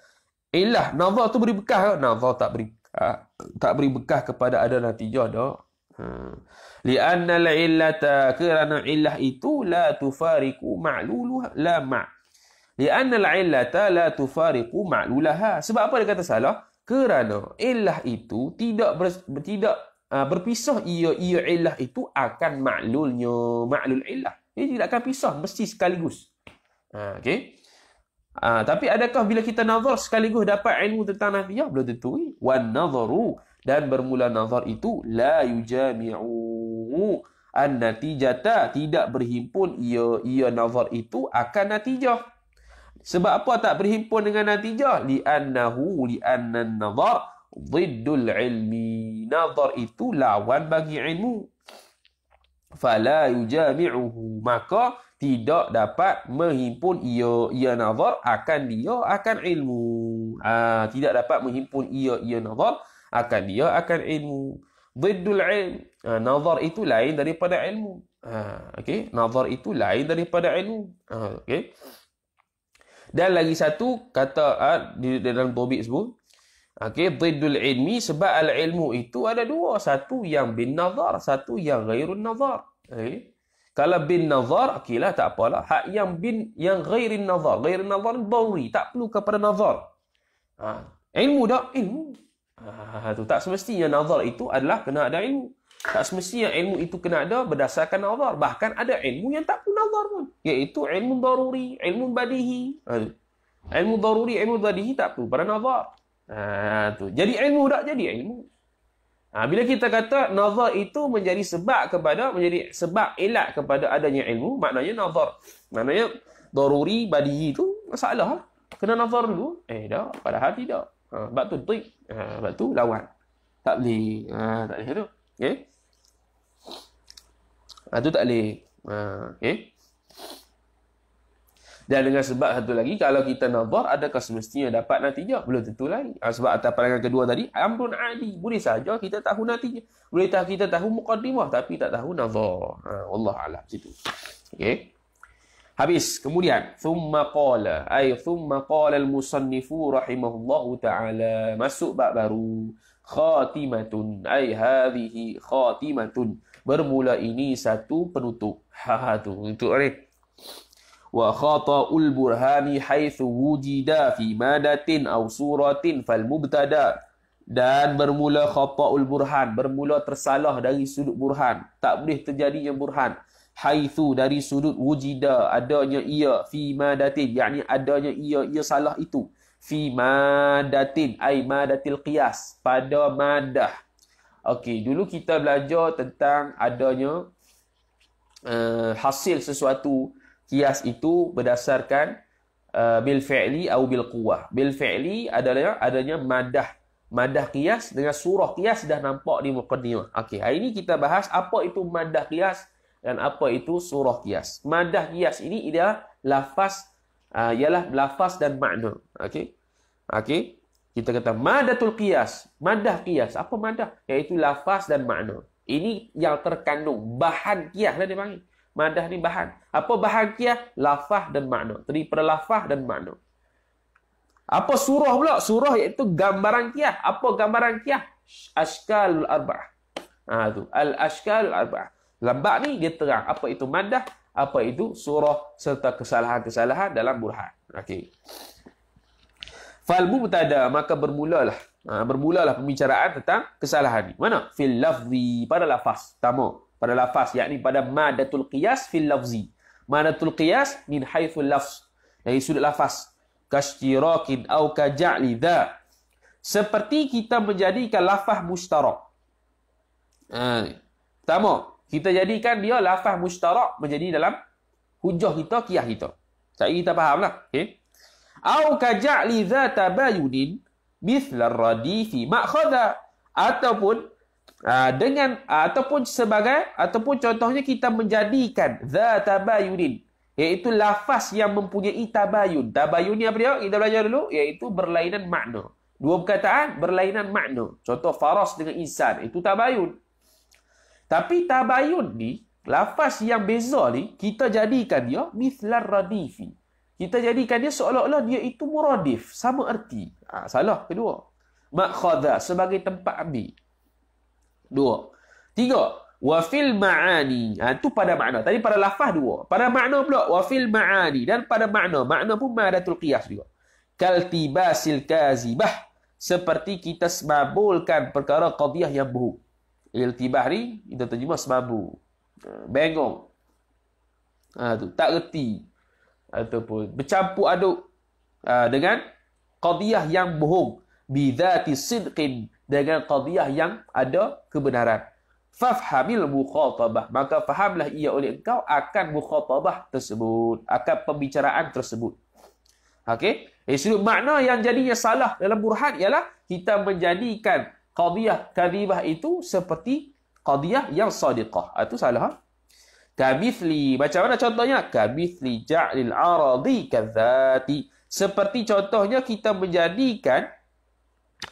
Ilah, nazar tu beri bekah ke? Nazar tak beri bekah. Tak beri bekah kepada ada natijah dah. Lianna al-illata, kerana illah itu la tufariqu ma'luluha la ma'. Lianna al-illata la tufariqu ma'lulaha. Sebab apa dia kata salah? Kerana illah itu tidak berpisah ia illah itu akan ma'lulnya, ma'lul illah. Dia tidak akan pisah, mesti sekaligus. Okey. Tapi adakah bila kita nazar sekaligus dapat ilmu tentang natijah? Belum tentu. Wan nazaru, dan bermula nazar itu la yujami'u an-natijata, tidak berhimpun ia nazar itu akan natijah. Sebab apa tak berhimpun dengan natijah? Li'anna an-nazar dhiddul ilmi. Nazar itu lawan bagi ilmu. Fala yujami'uhu, maka tidak dapat menghimpun ia nazar akan ilmu. Tidak dapat menghimpun ia nazar akan ilmu. Dhiddul ilm. Nazar itu lain daripada ilmu. Okey, nazar itu lain daripada ilmu. Okey. Dan lagi satu kata di dalam tobik sebut, okey, dhiddul ilmi, sebab al-ilmu itu ada dua, satu yang bin nazar, satu yang ghairun nazar. Okey. Kalau bin nazar, okeylah, tak apalah. Hak yang ghairin nazar. Ghairin nazar ni daruri, tak perlu kepada nazar. Ilmu dah, ilmu. Tu tak semestinya nazar itu adalah kena ada ilmu. Tak semestinya ilmu itu kena ada berdasarkan nazar. Bahkan ada ilmu yang tak perlu nazar pun, iaitu ilmu daruri, ilmu badihi. Ilmu daruri, ilmu badihi tak perlu pada nazar. Tu. Jadi ilmu dah jadi ilmu. Bila kita kata nazar itu menjadi sebab ilat kepada adanya ilmu, maknanya nazar. Maknanya daruri, badihi itu masalah. Kena nazar dulu. Dah, padahal tidak. Sebab tu trik. Sebab tu lawan. Tak boleh. Tak boleh tu. Okay? Tu tak boleh. Okay? Dan dengan sebab satu lagi, kalau kita nazar, adakah semestinya dapat natijah? Belum tentu lagi. Sebab atas pandangan kedua tadi, amrun adi. Boleh saja kita tahu natijah. Boleh kita tahu muqaddimah, tapi tak tahu nazar. Allah a'lam situ. Okey. Habis. Kemudian, thumma qala al-musannifu rahimahullahu ta'ala. Masuk bab baru. Khatimatun. Hadhihi khatimatun. Bermula ini satu penutup. Tu. Untuk ni. Wa khata'ul burhani haitsu wujida fi madatin aw suratin fal mubtada. Dan bermula khata'ul burhan, bermula tersalah dari sudut burhan, tak boleh terjadinya burhan. Haitsu, dari sudut wujida, adanya ia, fi madatin, yakni adanya ia salah itu, fi madatin ay madatil qiyas, pada madah. Okey, dulu kita belajar tentang adanya hasil sesuatu qiyas itu berdasarkan bil fi'li atau bil quwah. Bil fi'li adalah adanya madah qiyas dengan surah qiyas, dah nampak di muqaddimah. Okey, hari ini kita bahas apa itu madah qiyas dan apa itu surah qiyas. Madah qiyas ini adalah lafaz, ialah lafaz dan makna. Okey. Okey. Kita kata madatul qiyas, madah qiyas. Apa madah? Iaitu lafaz dan makna. Ini yang terkandung bahan qiyas lah dia panggil. Madah ni bahan. Apa bahan qiyas? Lafaz dan makna. Daripada lafaz dan makna. Apa surah pula? Surah iaitu gambaran qiyas. Apa gambaran qiyas? Ashkalul arba'ah. Tu. Al-ashkalul arba'ah. Lambak ni dia terang. Apa itu madah? Apa itu surah serta kesalahan-kesalahan dalam burhan. Okey. Fal mubtada, maka bermulalah pembicaraan tentang kesalahan ni. Mana? Fil lafzi, pada lafaz. Pertama. Pada lafaz, yakni pada madatul qiyas fil lafzi. Madatul qiyas min haithul lafz, dari sudut lafaz. Kashtirakin au kaja'li dha, seperti kita menjadikan lafaz mustarak. Pertama, kita jadikan dia lafaz mustarak menjadi dalam hujah kita, qiyas kita. Saya kita fahamlah. Okey. Au kaja'li dha tabayunin mithla ar-radifi ma'khadha, ataupun ataupun contohnya kita menjadikan za tabayunin, iaitu lafaz yang mempunyai tabayun. Tabayun ni apa dia? Kita belajar dulu, iaitu berlainan makna. Dua perkataan berlainan makna. Contoh faras dengan insan, itu tabayun. Tapi tabayun ni lafaz yang beza ni, kita jadikan dia mithlar radifi. Kita jadikan dia seolah-olah dia itu muradif, sama erti. Salah kedua. Makhadha, sebagai tempat ambil. 2. 3. Wa fil ma'ani. Itu pada makna. Tadi pada lafaz 2. Pada makna pula. Wa fil ma'ani. Dan pada makna. Makna pun ma'adatul qiyas juga. Kaltibasil kazibah. Seperti kita semabulkan perkara qadiyah yang bohong. Iltibah ni, kita terjemah semabul. Bengong. Tak reti. Ataupun bercampur aduk dengan qadiyah yang bohong. Bidhati sidqin. Dengan qadiyah yang ada kebenaran. Fafhamil mukhatabah. Maka fahamlah ia oleh engkau akan mukhatabah tersebut. Akan pembicaraan tersebut. Okey? Sudut makna yang jadinya salah dalam burhan ialah kita menjadikan qadiyah kadhibah itu seperti qadiyah yang sadiqah. Itu salah. Kamithli. Macam mana contohnya? Kamithli ja'lil aradi kadzati. Seperti contohnya kita menjadikan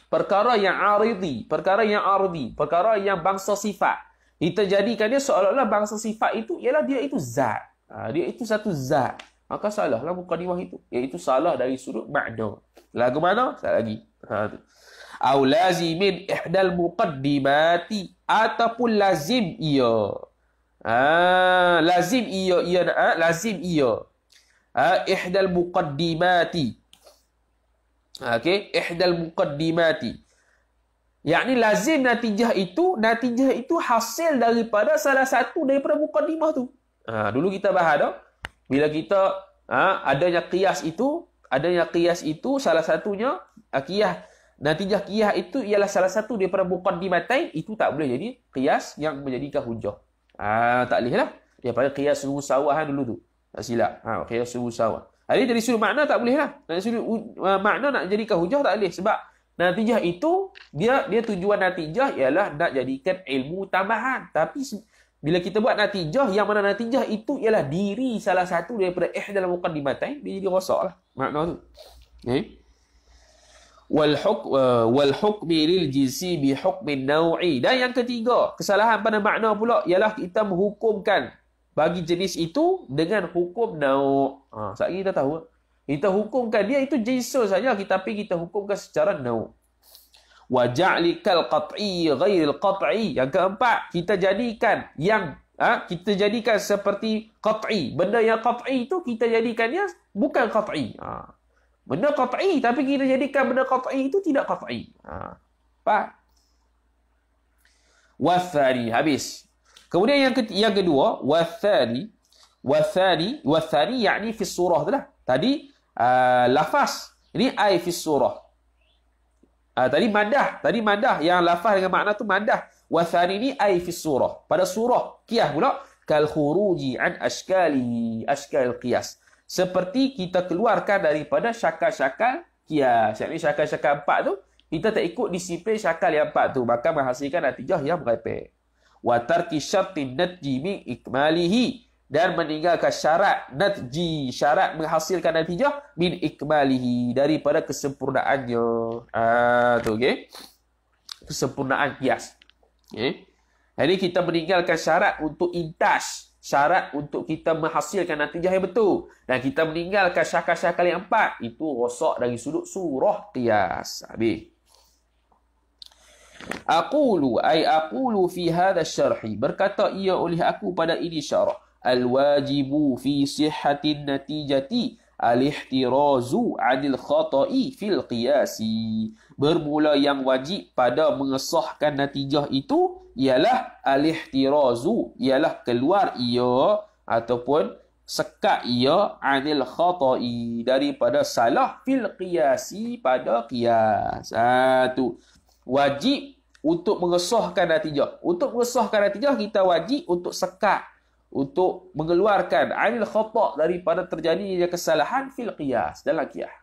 perkara yang aridi, perkara yang bangsa sifat. Kita jadikan dia seolah-olah bangsa sifat itu ialah dia itu zat. Dia itu satu zat. Maka salahlah mukadimah itu. Iaitu salah dari sudut makna. Lagu mana? Sekali lagi. Au lazimin ihdal muqaddimati. Ataupun lazim ia. Lazim ia. Lazim ia. Ihdal muqaddimati. Okey, ihdal muqaddimati. Yakni lazim natijah itu hasil daripada salah satu daripada muqaddimah tu. Dulu kita bahas dah. Bila kita adanya qiyas itu salah satunya natijah qiyas itu ialah salah satu daripada muqaddimatain, itu tak boleh jadi qiyas yang menjadikan hujah. Tak boleh lah. Dia panggil qiyas musawah dulu tu. Tak silap. Qiyas musawah. Jadi dari sudut makna tak boleh lah. Dari sudut makna nak jadikan hujah tak boleh. Sebab natijah itu, dia tujuan natijah ialah nak jadikan ilmu tambahan. Tapi bila kita buat natijah, yang mana natijah itu ialah diri salah satu daripada dalam muqaddimatain, dia jadi rosak lah makna tu. Okay. Wal hukmi lil jinsi bi hukmin naw'i. Dan yang ketiga, kesalahan pada makna pula ialah kita menghukumkan bagi jenis itu dengan hukum nau'. Sekali kita tahu. Kita hukumkan dia itu jinsul saja, tapi kita hukumkan secara nau'. Wa ja'likal qat'i ghairil qat'i. Yang keempat, kita jadikan seperti qat'i. Benda yang qat'i itu kita jadikan dia bukan qat'i. Benda qat'i tapi kita jadikan benda qat'i itu tidak qat'i. Faham? Wathani, habis. Kemudian yang kedua, wathani yakni fi surah tu lah. Tadi lafaz, ini ai fi surah. Tadi madah yang lafaz dengan makna tu madah. Wathani ni ai fi surah. Pada surah qiyas pula kal khuruji an ashkal qiyas. Seperti kita keluarkan daripada syakal-syakal qiyas. Yakni syakal-syakal 4 tu kita tak ikut disiplin syakal yang 4 tu, maka menghasilkan natijah yang merepek. Wa tarki syartin natji min ikmalihi. Dan meninggalkan syarat natji, syarat menghasilkan natijah min ikmalihi, daripada kesempurnaannya. Tu okey. Kesempurnaan qiyas. Okey. Jadi kita meninggalkan syarat untuk intas, syarat untuk kita menghasilkan natijah yang betul, dan kita meninggalkan syakal-syakal yang 4, itu rosak dari sudut surah qiyas. Habis. Aqulu fi hadha syarhi, berkata ia oleh aku pada ini syarah, al-wajibu fi sihhatin natijati al-ihtirazu 'anil khata'i fil qiyasi. Bermula yang wajib pada mengesahkan natijah itu ialah al-ihtirazu, ialah keluar ia ataupun sekat ia 'anil khata'i, daripada salah fil qiyasi, pada qiyas. Tu wajib untuk mengesahkan natijah. Untuk mengesahkan natijah kita wajib untuk sekat, untuk mengeluarkan 'anil khata', daripada terjadinya kesalahan fil qiyas, dalam qiyas.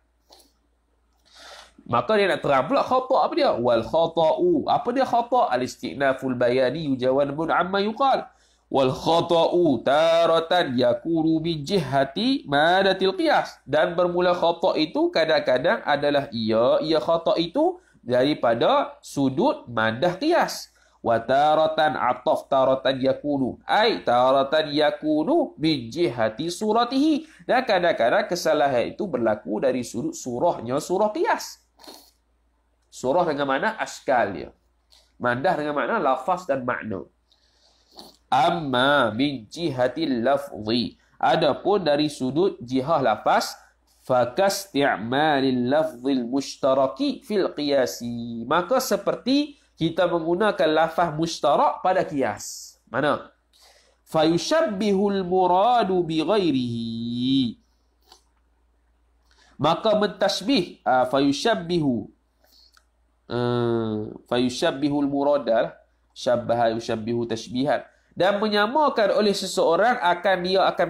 Maka dia nak terang pula khata' apa dia? Wal khata'u. Apa dia khata'? Al-istinaful bayani yujawanbun amma yuqal. Wal khata'u taratan yakunu min jihati madatil qiyas. Dan bermula khata' itu kadang-kadang adalah ia khata' itu daripada sudut madah qiyas. Wa taratan ataf taratan yakunu. Ai taratan yakunu min jihati suratihi. Dan kadang-kadang kesalahan itu berlaku dari sudut surahnya, surah qiyas. Surah dengan makna askal dia. Mandah dengan makna lafaz dan makna. Amma min jihatil lafzi. Adapun dari sudut jihah lafaz, fakasti'malil lafzil mushtaraki fil qiyasi. Maka seperti kita menggunakan lafaz mushtarak pada qiyas. Mana? Fayushabbihul muradu bi ghairihi. Maka mentasbih fayushabbihul murada, syabbaha yushabbihu tashbihan, dan menyamakan oleh seseorang dia akan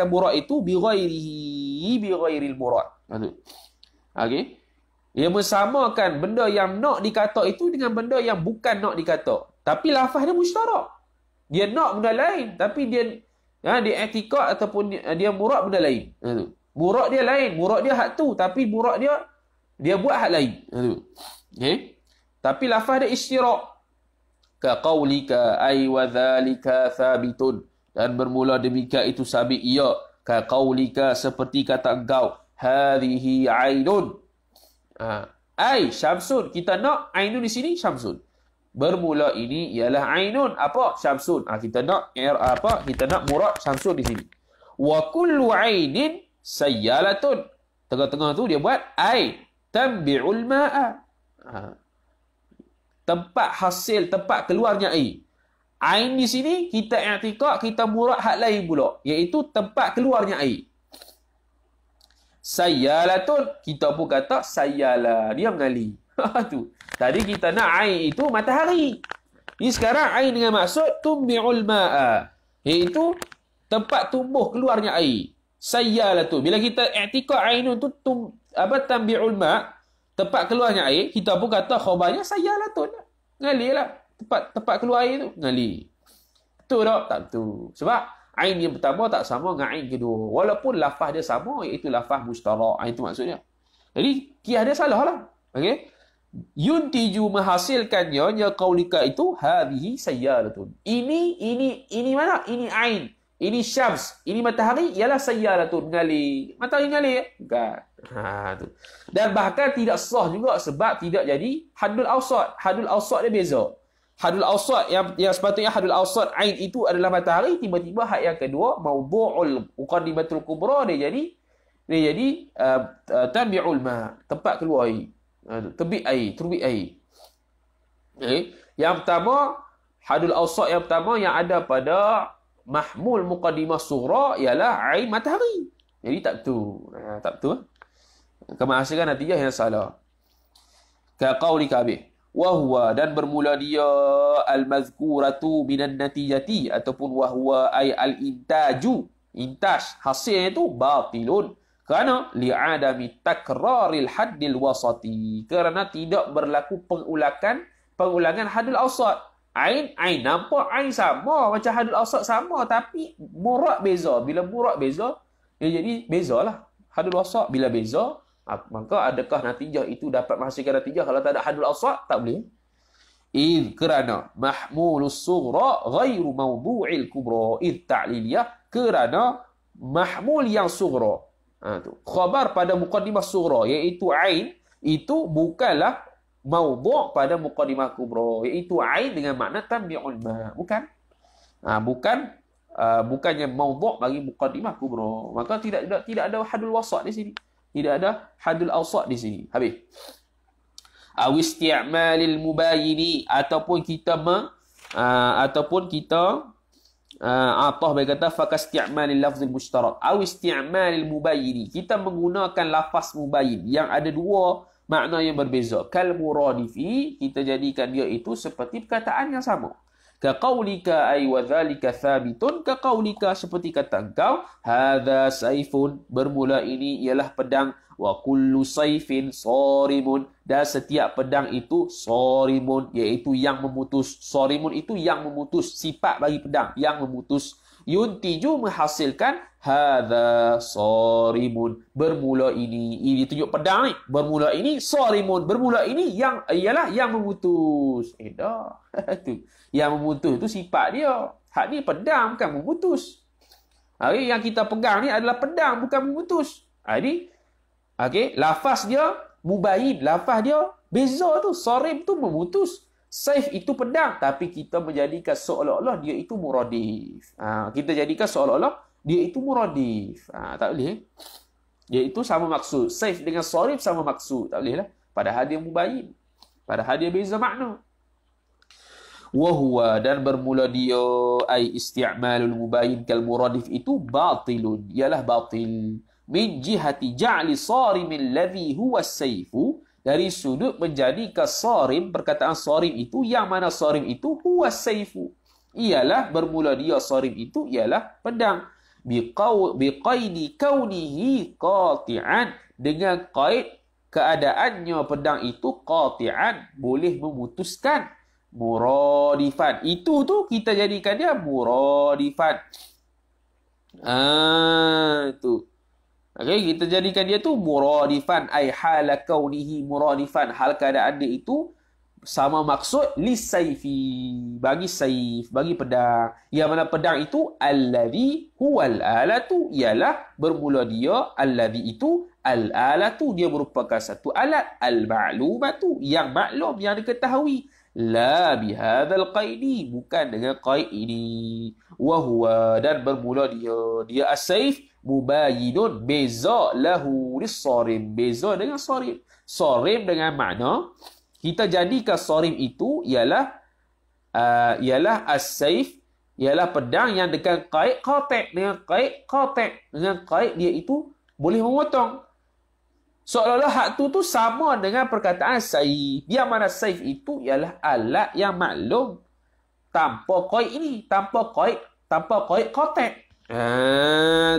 murad itu bi ghairil murad. Okey. Dia mensamakan benda yang nak dikata itu dengan benda yang bukan nak dikata. Tapi lafaz dia mushtarak. Dia nak benda lain, tapi dia i'tikad ataupun dia murad benda lain. Murad dia lain, murad dia hak tu, tapi murad dia buat hak lain. Okey. Tapi lafaz dia istirak. Ka qaulika ay wa dhalika thabitun, dan bermula demikian itu sabit ia. Ka qaulika seperti kata engkau, hadhihi ainun. Ai syamsun, kita nak ainun di sini syamsun. Bermula ini ialah ainun apa? Syamsun. Kita nak kita nak murad syamsun di sini. Wa kullu ainin sayyalatun. Tengah-tengah tu dia buat ai tambi'ul ma'a. Tempat hasil, tempat keluarnya air. Ain di sini kita i'tikad, kita murad hak lain pula, iaitu tempat keluarnya air. Sayyalatun, kita pun kata sayyala, dia mengalir. Tu. Tadi kita nak ain itu matahari. Ini sekarang ain dengan maksud tumbi'ul ma'a, iaitu tempat tumbuh keluarnya air. Sayyalatun. Bila kita i'tikad ainun tu tambi'ul ma', tempat keluarnya air, kita pun kata khabarnya sayyalatun. Ngalir lah. Tempat keluar air tu ngalir. Betul tak? Tak betul. Sebab ain yang pertama tak sama dengan ain kedua. Walaupun lafaz dia sama, iaitu lafaz mushtarak. Itu maksudnya. Jadi qiyas dia salah lah. Okey. Yuntiju menghasilkannya ya qaulika itu hadhihi sayyalatun. Ini mana? Ini ain. Ini syams. Ini matahari ialah sayyalatun, ngalir. Matahari ngalir. Bukan. Tu. Dan bahkan tidak sah juga sebab tidak jadi hadul awsat. Hadul awsat dia beza. Hadul awsat yang sepatutnya hadul awsat ain itu adalah matahari, tiba-tiba hak yang kedua mawdu'ul muqaddimatul kubra dia jadi tabi'ul ma, tempat keluar air. Terbit air. Okay. Yang pertama hadul awsat yang pertama yang ada pada mahmul muqaddimah sughra ialah ain matahari. Jadi tak betul. Tak betul. Kemahasilan natijah yang salah. Ka qaulika bih. Wa huwa, dan bermula dia al-mazkuratu minan natijati, ataupun wa huwa ay al-intaju. Intaj, hasilnya itu batilun. Kerana li'adami takraril haddil wasati. Kerana tidak berlaku pengulangan hadul awsat. Ain nampak ain sama macam hadul awsat sama, tapi murad beza. Bila murad beza, dia jadi bezalah. Hadul awsat bila beza, maka adakah natijah itu dapat menghasilkan natijah? Kalau tak ada hadul awsat, tak boleh. Kerana mahmulus sughra ghairu mawdu'il kubra. Ta'liliyah, kerana mahmul yang sughra, khabar pada muqaddimah sughra, iaitu ain, itu bukanlah mawdu' pada muqaddimah kubra, iaitu ain dengan makna tambi'ul ma. Bukannya mawdu' bagi muqaddimah kubra. Maka tidak ada hadul wasat di sini. Tidak ada hadul awsat di sini. Habis. Aw isti'malil mubayini, ataupun kita atah berkata fakasti'malil lafzil mushtarak. Aw isti'malil mubayini, kita menggunakan lafaz mubayyin yang ada dua makna yang berbeza. Kal muradifi, kita jadikan dia itu seperti perkataan yang sama. Ka qaulika ay wa dhalika thabitun, ka qaulika seperti kata engkau hadza saifun, bermula ini ialah pedang, Wa kullu sayfin sarimun. Dan setiap pedang itu sarimun, iaitu yang memutus. Sarimun itu yang memutus. Sifat bagi pedang, yang memutus. Yuntiju menghasilkan hadza sarimun. Bermula ini tunjuk pedang ni. Bermula ini sarimun. Bermula ini yang ialah yang memutus. Dah. Tu. Yang memutus itu sifat dia. Hak ni pedang bukan memutus. Hari yang kita pegang ni adalah pedang, bukan memutus. Ini, lafaz dia mubayin, lafaz dia beza tu. Sarim tu memutus, saif itu pedang, tapi kita menjadikan seolah-olah dia itu muradif. Kita jadikan seolah-olah dia itu muradif. Tak boleh. Dia itu sama maksud. Saif dengan sarim sama maksud. Tak boleh lah. Padahal dia mubayin. Padahal dia beza makna. Wahuwa, dan bermula dia ay isti'malul mubayin kal muradif itu batilun, ialah batil min jihati ja'li sarimil ladhi huwa sayfu, dari sudut menjadikan sarim, perkataan sarim itu yang mana sarim itu huwa sayfu, ialah bermula dia sarim itu ialah pedang, biqaidi kaunihi qati'an, dengan qaid keadaannya pedang itu qati'an, boleh memutuskan. Muradifan, itu tu kita jadikan dia muradifan. Tu. Kita jadikan dia tu muradifan, ai hala kaunihi muradifan, hal keadaan dia itu sama maksud lisayfi, bagi saif, bagi pedang. Yang mana pedang itu alladhi huwal alatu, ialah bermula dia alladhi itu al-alatu, dia merupakan satu alat, al-ma'lumatu, yang maklum, yang diketahui. La bihadzal qaidi, bukan dengan qaid ini. Wa huwa, dan bermula dia as-saif mubayinun, beza lahu lis-sarim, beza dengan sarim. Sarim dengan makna kita jadikan sarim itu ialah as-saif, ialah pedang yang dengan qaid qati', dengan qaid qati', dengan qaid dia itu boleh memotong. Seolah-olah hak tu sama dengan perkataan saif. Yang mana saif itu ialah alat yang maklum tanpa qaid ini, tanpa qaid qati'.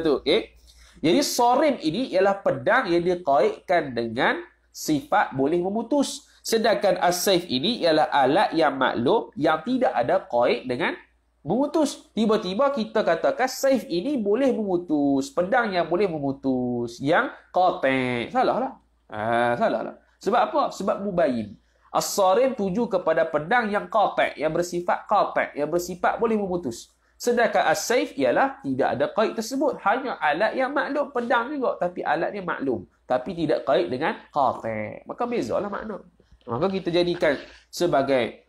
Tu, okey. Jadi sarim ini ialah pedang yang diqaidkan dengan sifat boleh memutus. Sedangkan as-saif ini ialah alat yang maklum yang tidak ada qaid dengan memutus. Tiba-tiba kita katakan saif ini boleh memutus, pedang yang boleh memutus, yang qati'. Salahlah. Salahlah. Sebab apa? Sebab mubayyin. As-sarim tuju kepada pedang yang qati', yang bersifat qati', yang bersifat boleh memutus. Sedangkan as-saif ialah tidak ada qaid tersebut, hanya alat yang maklum, pedang juga tapi alatnya maklum, tapi tidak qaid dengan qati'. Maka bezalah makna. Maka kita jadikan sebagai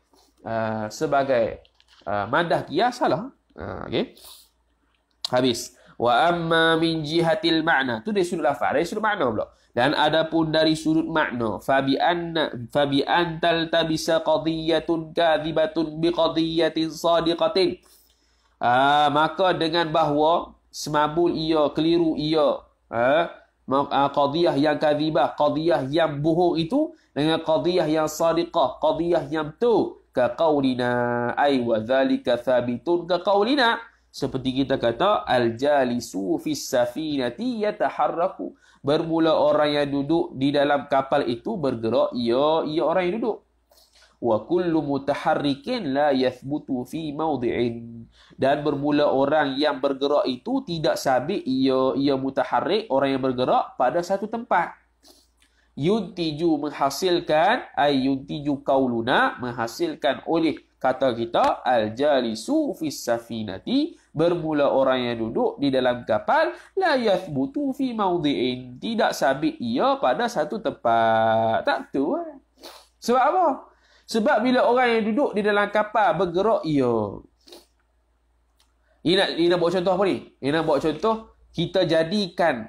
madah qiyas, salah. Okey. Habis. Wa amma min jihatil ma'na. Tu dari sudut lafaz, dari sudut makna pula. Dan adapun dari sudut makna, fa bi antal tabisa qadiyatun kadhibatun bi qadiyatin sadiqatin. Maka dengan bahawa semabul ia, keliru ia, qadiyah yang kadhibah, qadiyah yang bohong itu dengan qadiyah yang sadiqah, qadiyah yang betul. Ka qaulina ay wa dhalika thabitun ka qaulina, seperti kita kata al-jalisu fis safinati yataharraku, bermula orang yang duduk di dalam kapal itu bergerak, ia orang yang duduk. Wa kullu mutaharrikin la yathbutu fi mawdi'in, dan bermula orang yang bergerak itu tidak sabit ia mutaharrik, orang yang bergerak pada satu tempat. Yuntiju menghasilkan, ay yuntiju qauluna, menghasilkan oleh kata kita al-jalisu fis safinati, bermula orang yang duduk di dalam kapal, la yathbutu fi mawdi'in, tidak sabit ia pada satu tempat. Tak betul. Sebab apa? Sebab bila orang yang duduk di dalam kapal bergerak ia. Ini nak buat contoh apa ni? Ini nak buat contoh, kita jadikan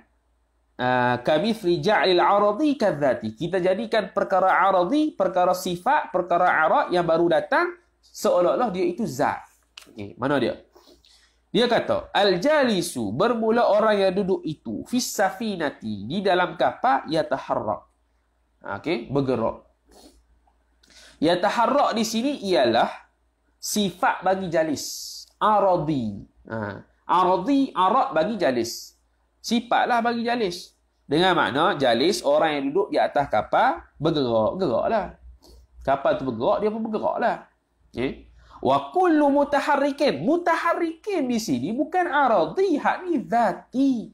kamithli ja'lil aradi kadzati, kita jadikan perkara aradi, perkara sifat, perkara arad yang baru datang seolah-olah dia itu zat. Okey, mana dia? Dia kata al-jalisu, bermula orang yang duduk itu, fis safinati, di dalam kapal, yataharrak. Okey, bergerak. Yataharrak di sini ialah sifat bagi jalis, aradi. Aradi, arad bagi jalis. Sifatlah bagi jalis. Dengan makna jalis, orang yang duduk di atas kapal bergeraklah. Kapal tu bergerak, dia pun bergeraklah. Okay. Wa kullu mutaharrikin. Mutaharrikin di sini bukan aradhi, hak ni zati.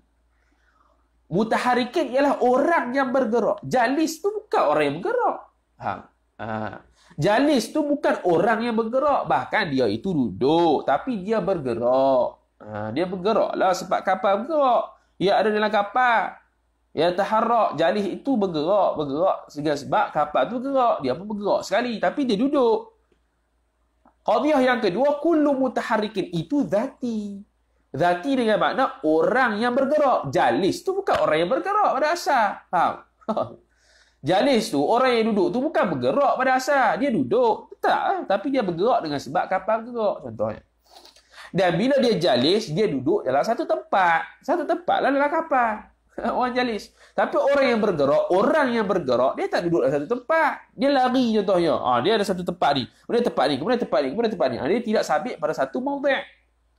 Mutaharrikin ialah orang yang bergerak. Jalis tu bukan orang yang bergerak. Jalis tu bukan orang yang bergerak. Bahkan dia itu duduk, tapi dia bergerak. Dia bergeraklah sebab kapal bergerak. Dia ada dalam kapal. Ya taharrak, jalis itu bergerak sebab kapal tu bergerak, dia pun bergerak sekali, tapi dia duduk. Qadhiyah yang kedua, kullu mutaharrikin, itu zati. Zati dengan makna orang yang bergerak. Jalis tu bukan orang yang bergerak pada asal. Faham? Jalis tu, orang yang duduk tu bukan bergerak pada asal, dia duduk. Tak, tapi dia bergerak dengan sebab kapal bergerak, contohnya. Dan bila dia jalis, dia duduk dalam satu tempat. Satu tempat lah dalam kapal. Orang jalis. Tapi orang yang bergerak, dia tak duduk dalam satu tempat. Dia lari contohnya. Dia ada satu tempat ni. Kemudian tempat ni. Dia tidak sabit pada satu mawdi'.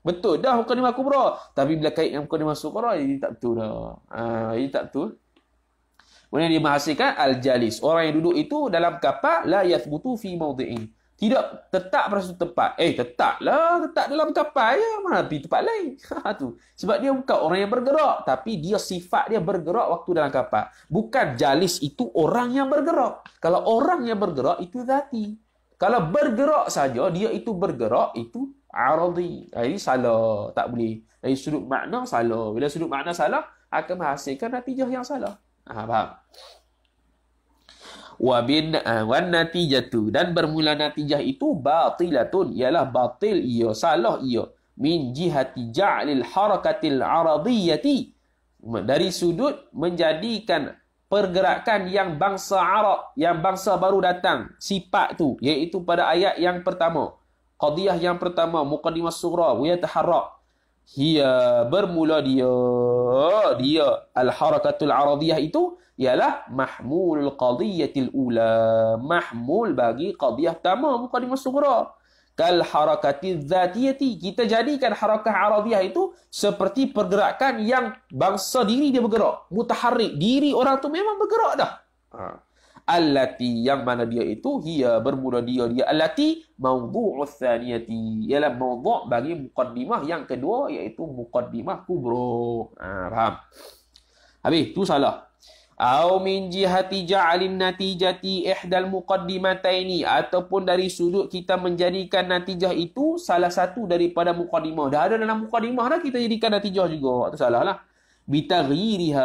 Betul dah mukadimah kubra. Tapi bila kait dengan mukadimah sughra, ini tak betul dah. Ini tak betul. Kemudian dia menghasilkan al-jalis. Orang yang duduk itu dalam kapal, la yathbutu fi mawdi'in. Tidak tetap pada satu tempat. Tetap dalam kapal ya. Mana pergi tempat lain. Tu. Sebab dia bukan orang yang bergerak. Tapi dia sifat dia bergerak waktu dalam kapal. Bukan jalis itu orang yang bergerak. Kalau orang yang bergerak, itu zati. Kalau bergerak saja, dia itu bergerak, itu aradhi. Ini salah. Tak boleh. Dari sudut makna, salah. Bila sudut makna salah, akan menghasilkan natijah yang salah. Faham? Wan natijatu, dan bermula natijah itu batilatun, ialah batil ia, salah ia, min jihati ja'lil harakatil aradiyati, dari sudut menjadikan pergerakan yang bangsa Arab, yang bangsa baru datang, sifat tu, iaitu pada ayat yang pertama, qadiyah yang pertama, muqaddimah sughra wa yataharrak, hiya, bermula dia al-harakatul aradiyah itu ialah mahmulul qadiyatil ula, mahmul bagi qadiyah pertama, muqaddimah sughra. Kal harakatiz zatiyati, kita jadikan harakah aradiyah itu seperti pergerakan yang bangsa diri dia bergerak, mutaharrik, diri orang tu memang bergerak dah. Allati, yang mana dia itu, hiya, bermula dia allati mawdu'us thaniyati, ialah mawdu' bagi muqaddimah yang kedua, iaitu muqaddimah kubra. Faham? Habis, tu salah. Au min jihati ja'alin natijati ihdal muqaddimataini, ataupun dari sudut kita menjadikan natijah itu salah satu daripada muqaddimah. Dah ada dalam muqaddimah dah, kita jadikan natijah juga. Itu salah lah. Bitaghiri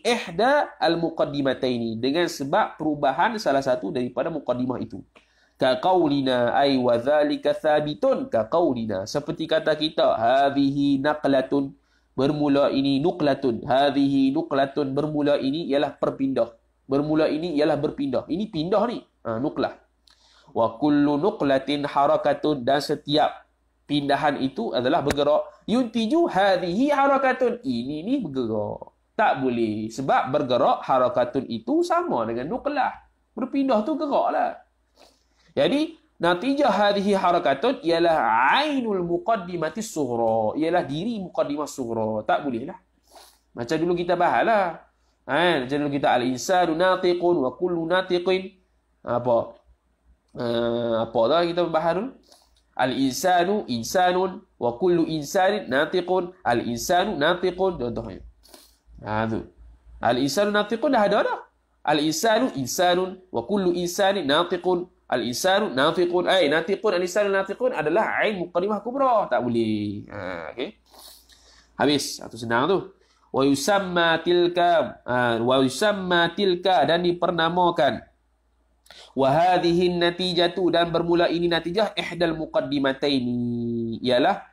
ihda al muqaddimataini, dengan sebab perubahan salah satu daripada muqaddimah itu. Ka qaulina ay wa dhalika thabitun, ka qaulina, seperti kata kita, hadhihi naqlatun, bermula ini nuqlatun, hadhihi nuqlatun, bermula ini ialah perpindah, bermula ini ialah berpindah, ini pindah ni, nuqlah. Wa kullu nuqlatin harakatun, dan setiap pindahan itu adalah bergerak. Yuntiju hadhihi harakatun, ini ni bergerak. Tak boleh, sebab bergerak harakatun itu sama dengan nuqlah, berpindah tu gerak lah. Jadi natijah hadhihi harakatun ialah ainul muqaddimati sughra, ialah diri muqaddimah sughra. Tak boleh lah. Macam dulu kita bahas lah. Macam dulu kita al-insanu natiqun wa kullu natiqin. Apa dah kita bahas dulu? Al-insanu insanun wa kullu insanin natiqun. Al-insanu natiqun, contohnya. Tu. Al-insanu natiqun dah ada dah. Al-insanu insanun wa kullu insanin natiqun. Al-insanu natiqun. Natiqun, al-insanu natiqun adalah ain muqaddimah kubra. Tak boleh. Okay. Habis. Itu senang tu. Wa yusamma tilka, dan dipernamakan. Wa hadhihi natijatu, dan bermula ini natijah ihdal muqaddimataini, ialah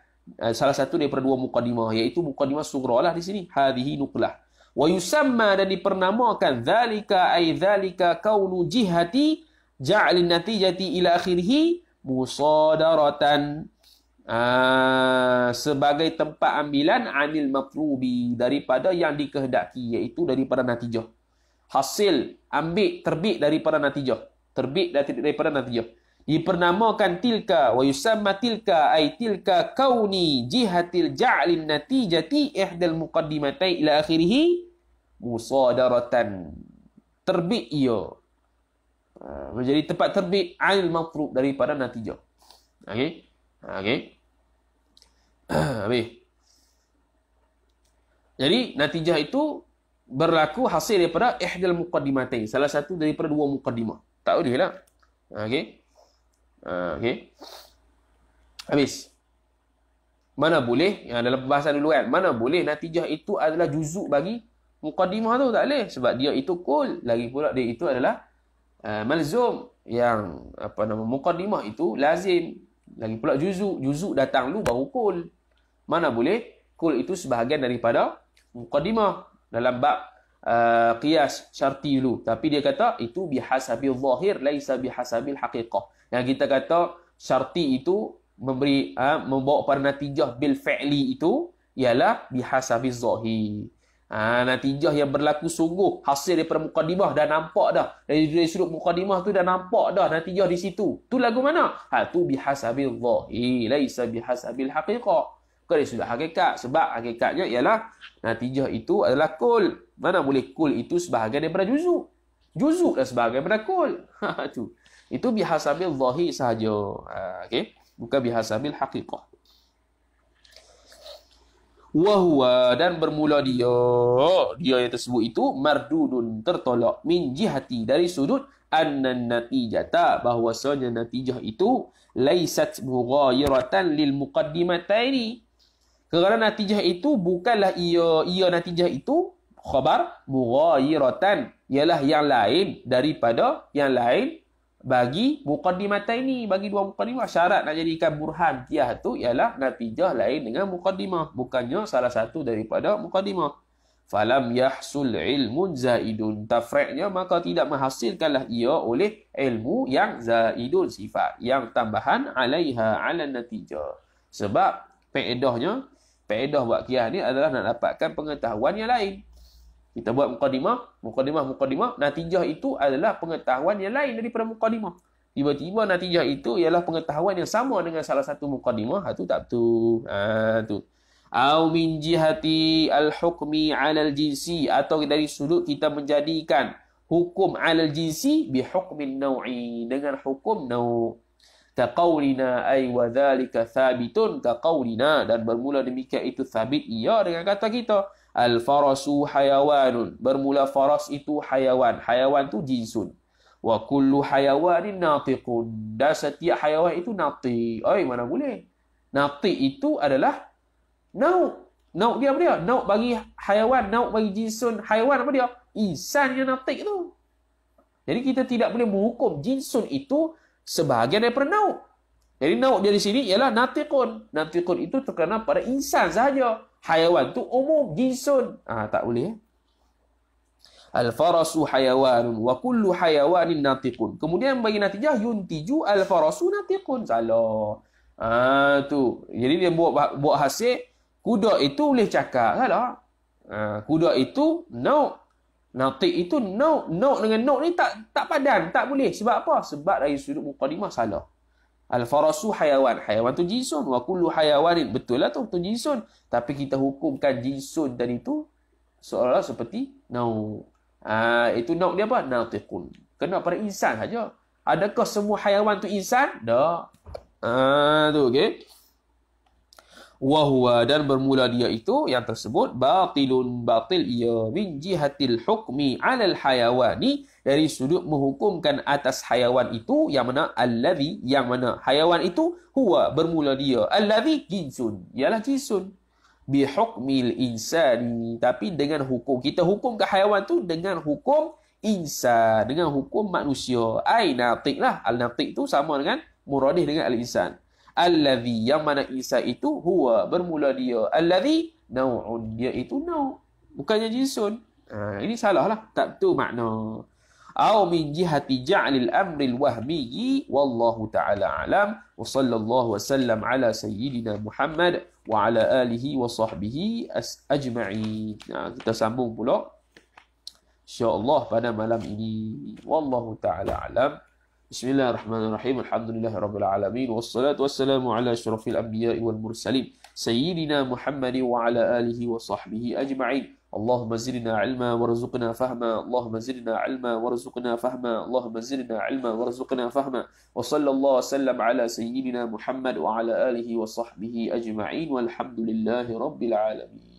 salah satu daripada dua muqaddimah, iaitu muqaddimah sughra lah di sini. Hadhihi nuqlah. Wa yusamma, dan dipernamakan, dzalika ay dzalika kaunu jihati ja'alin natijati ila akhirih musadaratan, sebagai tempat ambilan anil matlubi, daripada yang dikehendaki, iaitu daripada natijah. Hasil ambil terbit daripada natijah, terbit daripada natijah. Dipernamakan tilka, wa yusamma tilka ay tilka kauni jihatil ja'alin natijati ihdal muqaddimatai ila akhirih musadaratan, terbit ia, menjadi tempat terbit anil matlub, daripada natijah. Okey. Okey. Habis. Jadi natijah itu berlaku hasil daripada ihdal muqaddimatain, salah satu daripada dua muqaddimah. Tak boleh lah. Okey. Okey. Habis. Mana boleh, yang dalam pembahasan dulu kan, mana boleh natijah itu adalah juzuk bagi muqaddimah tu, tak boleh. Sebab dia itu kul, lagi pula dia itu adalah malzum, yang muqaddimah itu lazim, lagi pula juzuk datang dulu baru kul. Mana boleh kul itu sebahagian daripada muqaddimah dalam bab qiyas syarti dulu, tapi dia kata itu bihasabil zahir laisa bihasabil haqiqah. Yang kita kata syarti itu membawa pada natijah bil fi'li itu ialah bihasabil zahir. Natijah yang berlaku sungguh hasil daripada muqaddimah, dah nampak dah dari sudut muqaddimah tu, dah nampak dah natijah di situ. Tu lagu mana? Tu bihasabil zahir laisa bihasabil haqiqah. Bukan dari sudut hakikat, sebab hakikatnya ialah natijah itu adalah kul. Mana boleh kul itu sebahagian daripada juzuk. Juzuk dah sebahagian daripada kul. Itu bihasabil zahir sahaja. Okey, bukan bihasabil haqiqah. Wahuwa, dan bermula dia yang tersebut itu mardudun, tertolak, min jihati, dari sudut annan natijata, bahwasanya natijah itu laisat mughayiratan lil muqaddimataini. Kerana natijah itu bukanlah ia natijah itu khabar mughayiratan, ialah yang lain daripada yang lain bagi muqaddimataini, bagi dua muqaddimah. Syarat nak jadikan burhan qiyas tu ialah natijah lain dengan muqaddimah, bukannya salah satu daripada muqaddimah. Falam yahsul ilmun zaidun, tafri'nya maka tidak menghasilkanlah ia oleh ilmu yang zaidun, sifat yang tambahan alaiha ala natijah. Sebab faedahnya, faedah buat qiyas ni adalah nak dapatkan pengetahuan yang lain. Kita buat muqaddimah, natijah itu adalah pengetahuan yang lain daripada muqaddimah. Tiba-tiba natijah itu ialah pengetahuan yang sama dengan salah satu muqaddimah, itu tak betul. Tu. Au min jihati al-hukmi 'alal jinsi, atau dari sudut kita menjadikan hukum 'alal jinsi bi hukmin naw'i, dengan hukum naw'. Kaqaulina ay wa dzalika thabitun kaqaulina, dan bermula demikian itu sabit ia dengan kata kita al-farasu hayawanun, bermula faras itu hayawan, hayawan tu jinsun, wa kullu hayawanin natiqun, dan setiap hayawan itu natiq. Mana boleh, natiq itu adalah nau'. Nau' dia apa dia? Nau' bagi hayawan, nau' bagi jinsun hayawan apa dia? Insan yang natiq tu. Jadi kita tidak boleh menghukum jinsun itu sebahagian daripada nau'. Jadi nau' dia di sini ialah natiqun. Natiqun itu terkena pada insan sahaja. Hayawan tu umum, jinsun. Tak boleh. Al-farasu hayawanun wa kullu hayawanin natiqun. Kemudian bagi natijah yuntiju al-farasu natiqun. Salah. Tu. Jadi dia buat hasil kuda itu boleh cakap. Salah. Kuda itu nau'. Natiq itu nau' dengan nau' ni tak padan, tak boleh. Sebab apa? Sebab dari sudut muqaddimah salah. Al-farasu hayawan, hayawan tu jinsun, wa kullu hayawanin, betul lah tu jinsun, tapi kita hukumkan jinsun tadi tu seolah seperti nau'. Itu nau' dia apa? Natiqun. Kena pada insan saja. Adakah semua hayawan tu insan? Tak. Tu okey. Wahuwa, dan bermula dia itu yang tersebut batilun, batil ia, min jihatil hukmi 'alal hayawani, dari sudut menghukumkan atas hayawan itu, yang mana allazi, yang mana hayawan itu huwa, bermula dia, allazi jinsun, ialah jinsun, bi hukmil insani, tapi dengan hukum, kita hukum ke hayawan tu dengan hukum insan, dengan hukum manusia. Ai natiq lah, al-natiq tu sama dengan muradih dengan al-insan. Allazi, yang mana insan itu huwa, bermula dia, allazi nau'un, dia itu nau', bukannya jinsun. Ini salah lah, tak betul makna. Au min jihati ja'lil amril wahmiyyi, wallahu ta'ala alam, wa sallallahu wasallam ala sayyidina Muhammad wa ala alihi wa sahbihi ajma'in. Kita sambung pula insyaAllah pada malam ini. Wallahu ta'ala alam. Bismillahirrahmanirrahim. Alhamdulillahirabbil alamin, wassalatu wassalamu ala asyrafil anbiya'i wal mursalin sayyidina Muhammad wa ala alihi wa sahbihi ajma'in. اللهم زدنا علما وارزقنا فهما اللهم زدنا علما وارزقنا فهما اللهم زدنا علما وارزقنا فهما وصلى الله وسلم على سيدنا محمد وعلى آله وصحبه أجمعين والحمد لله رب العالمين.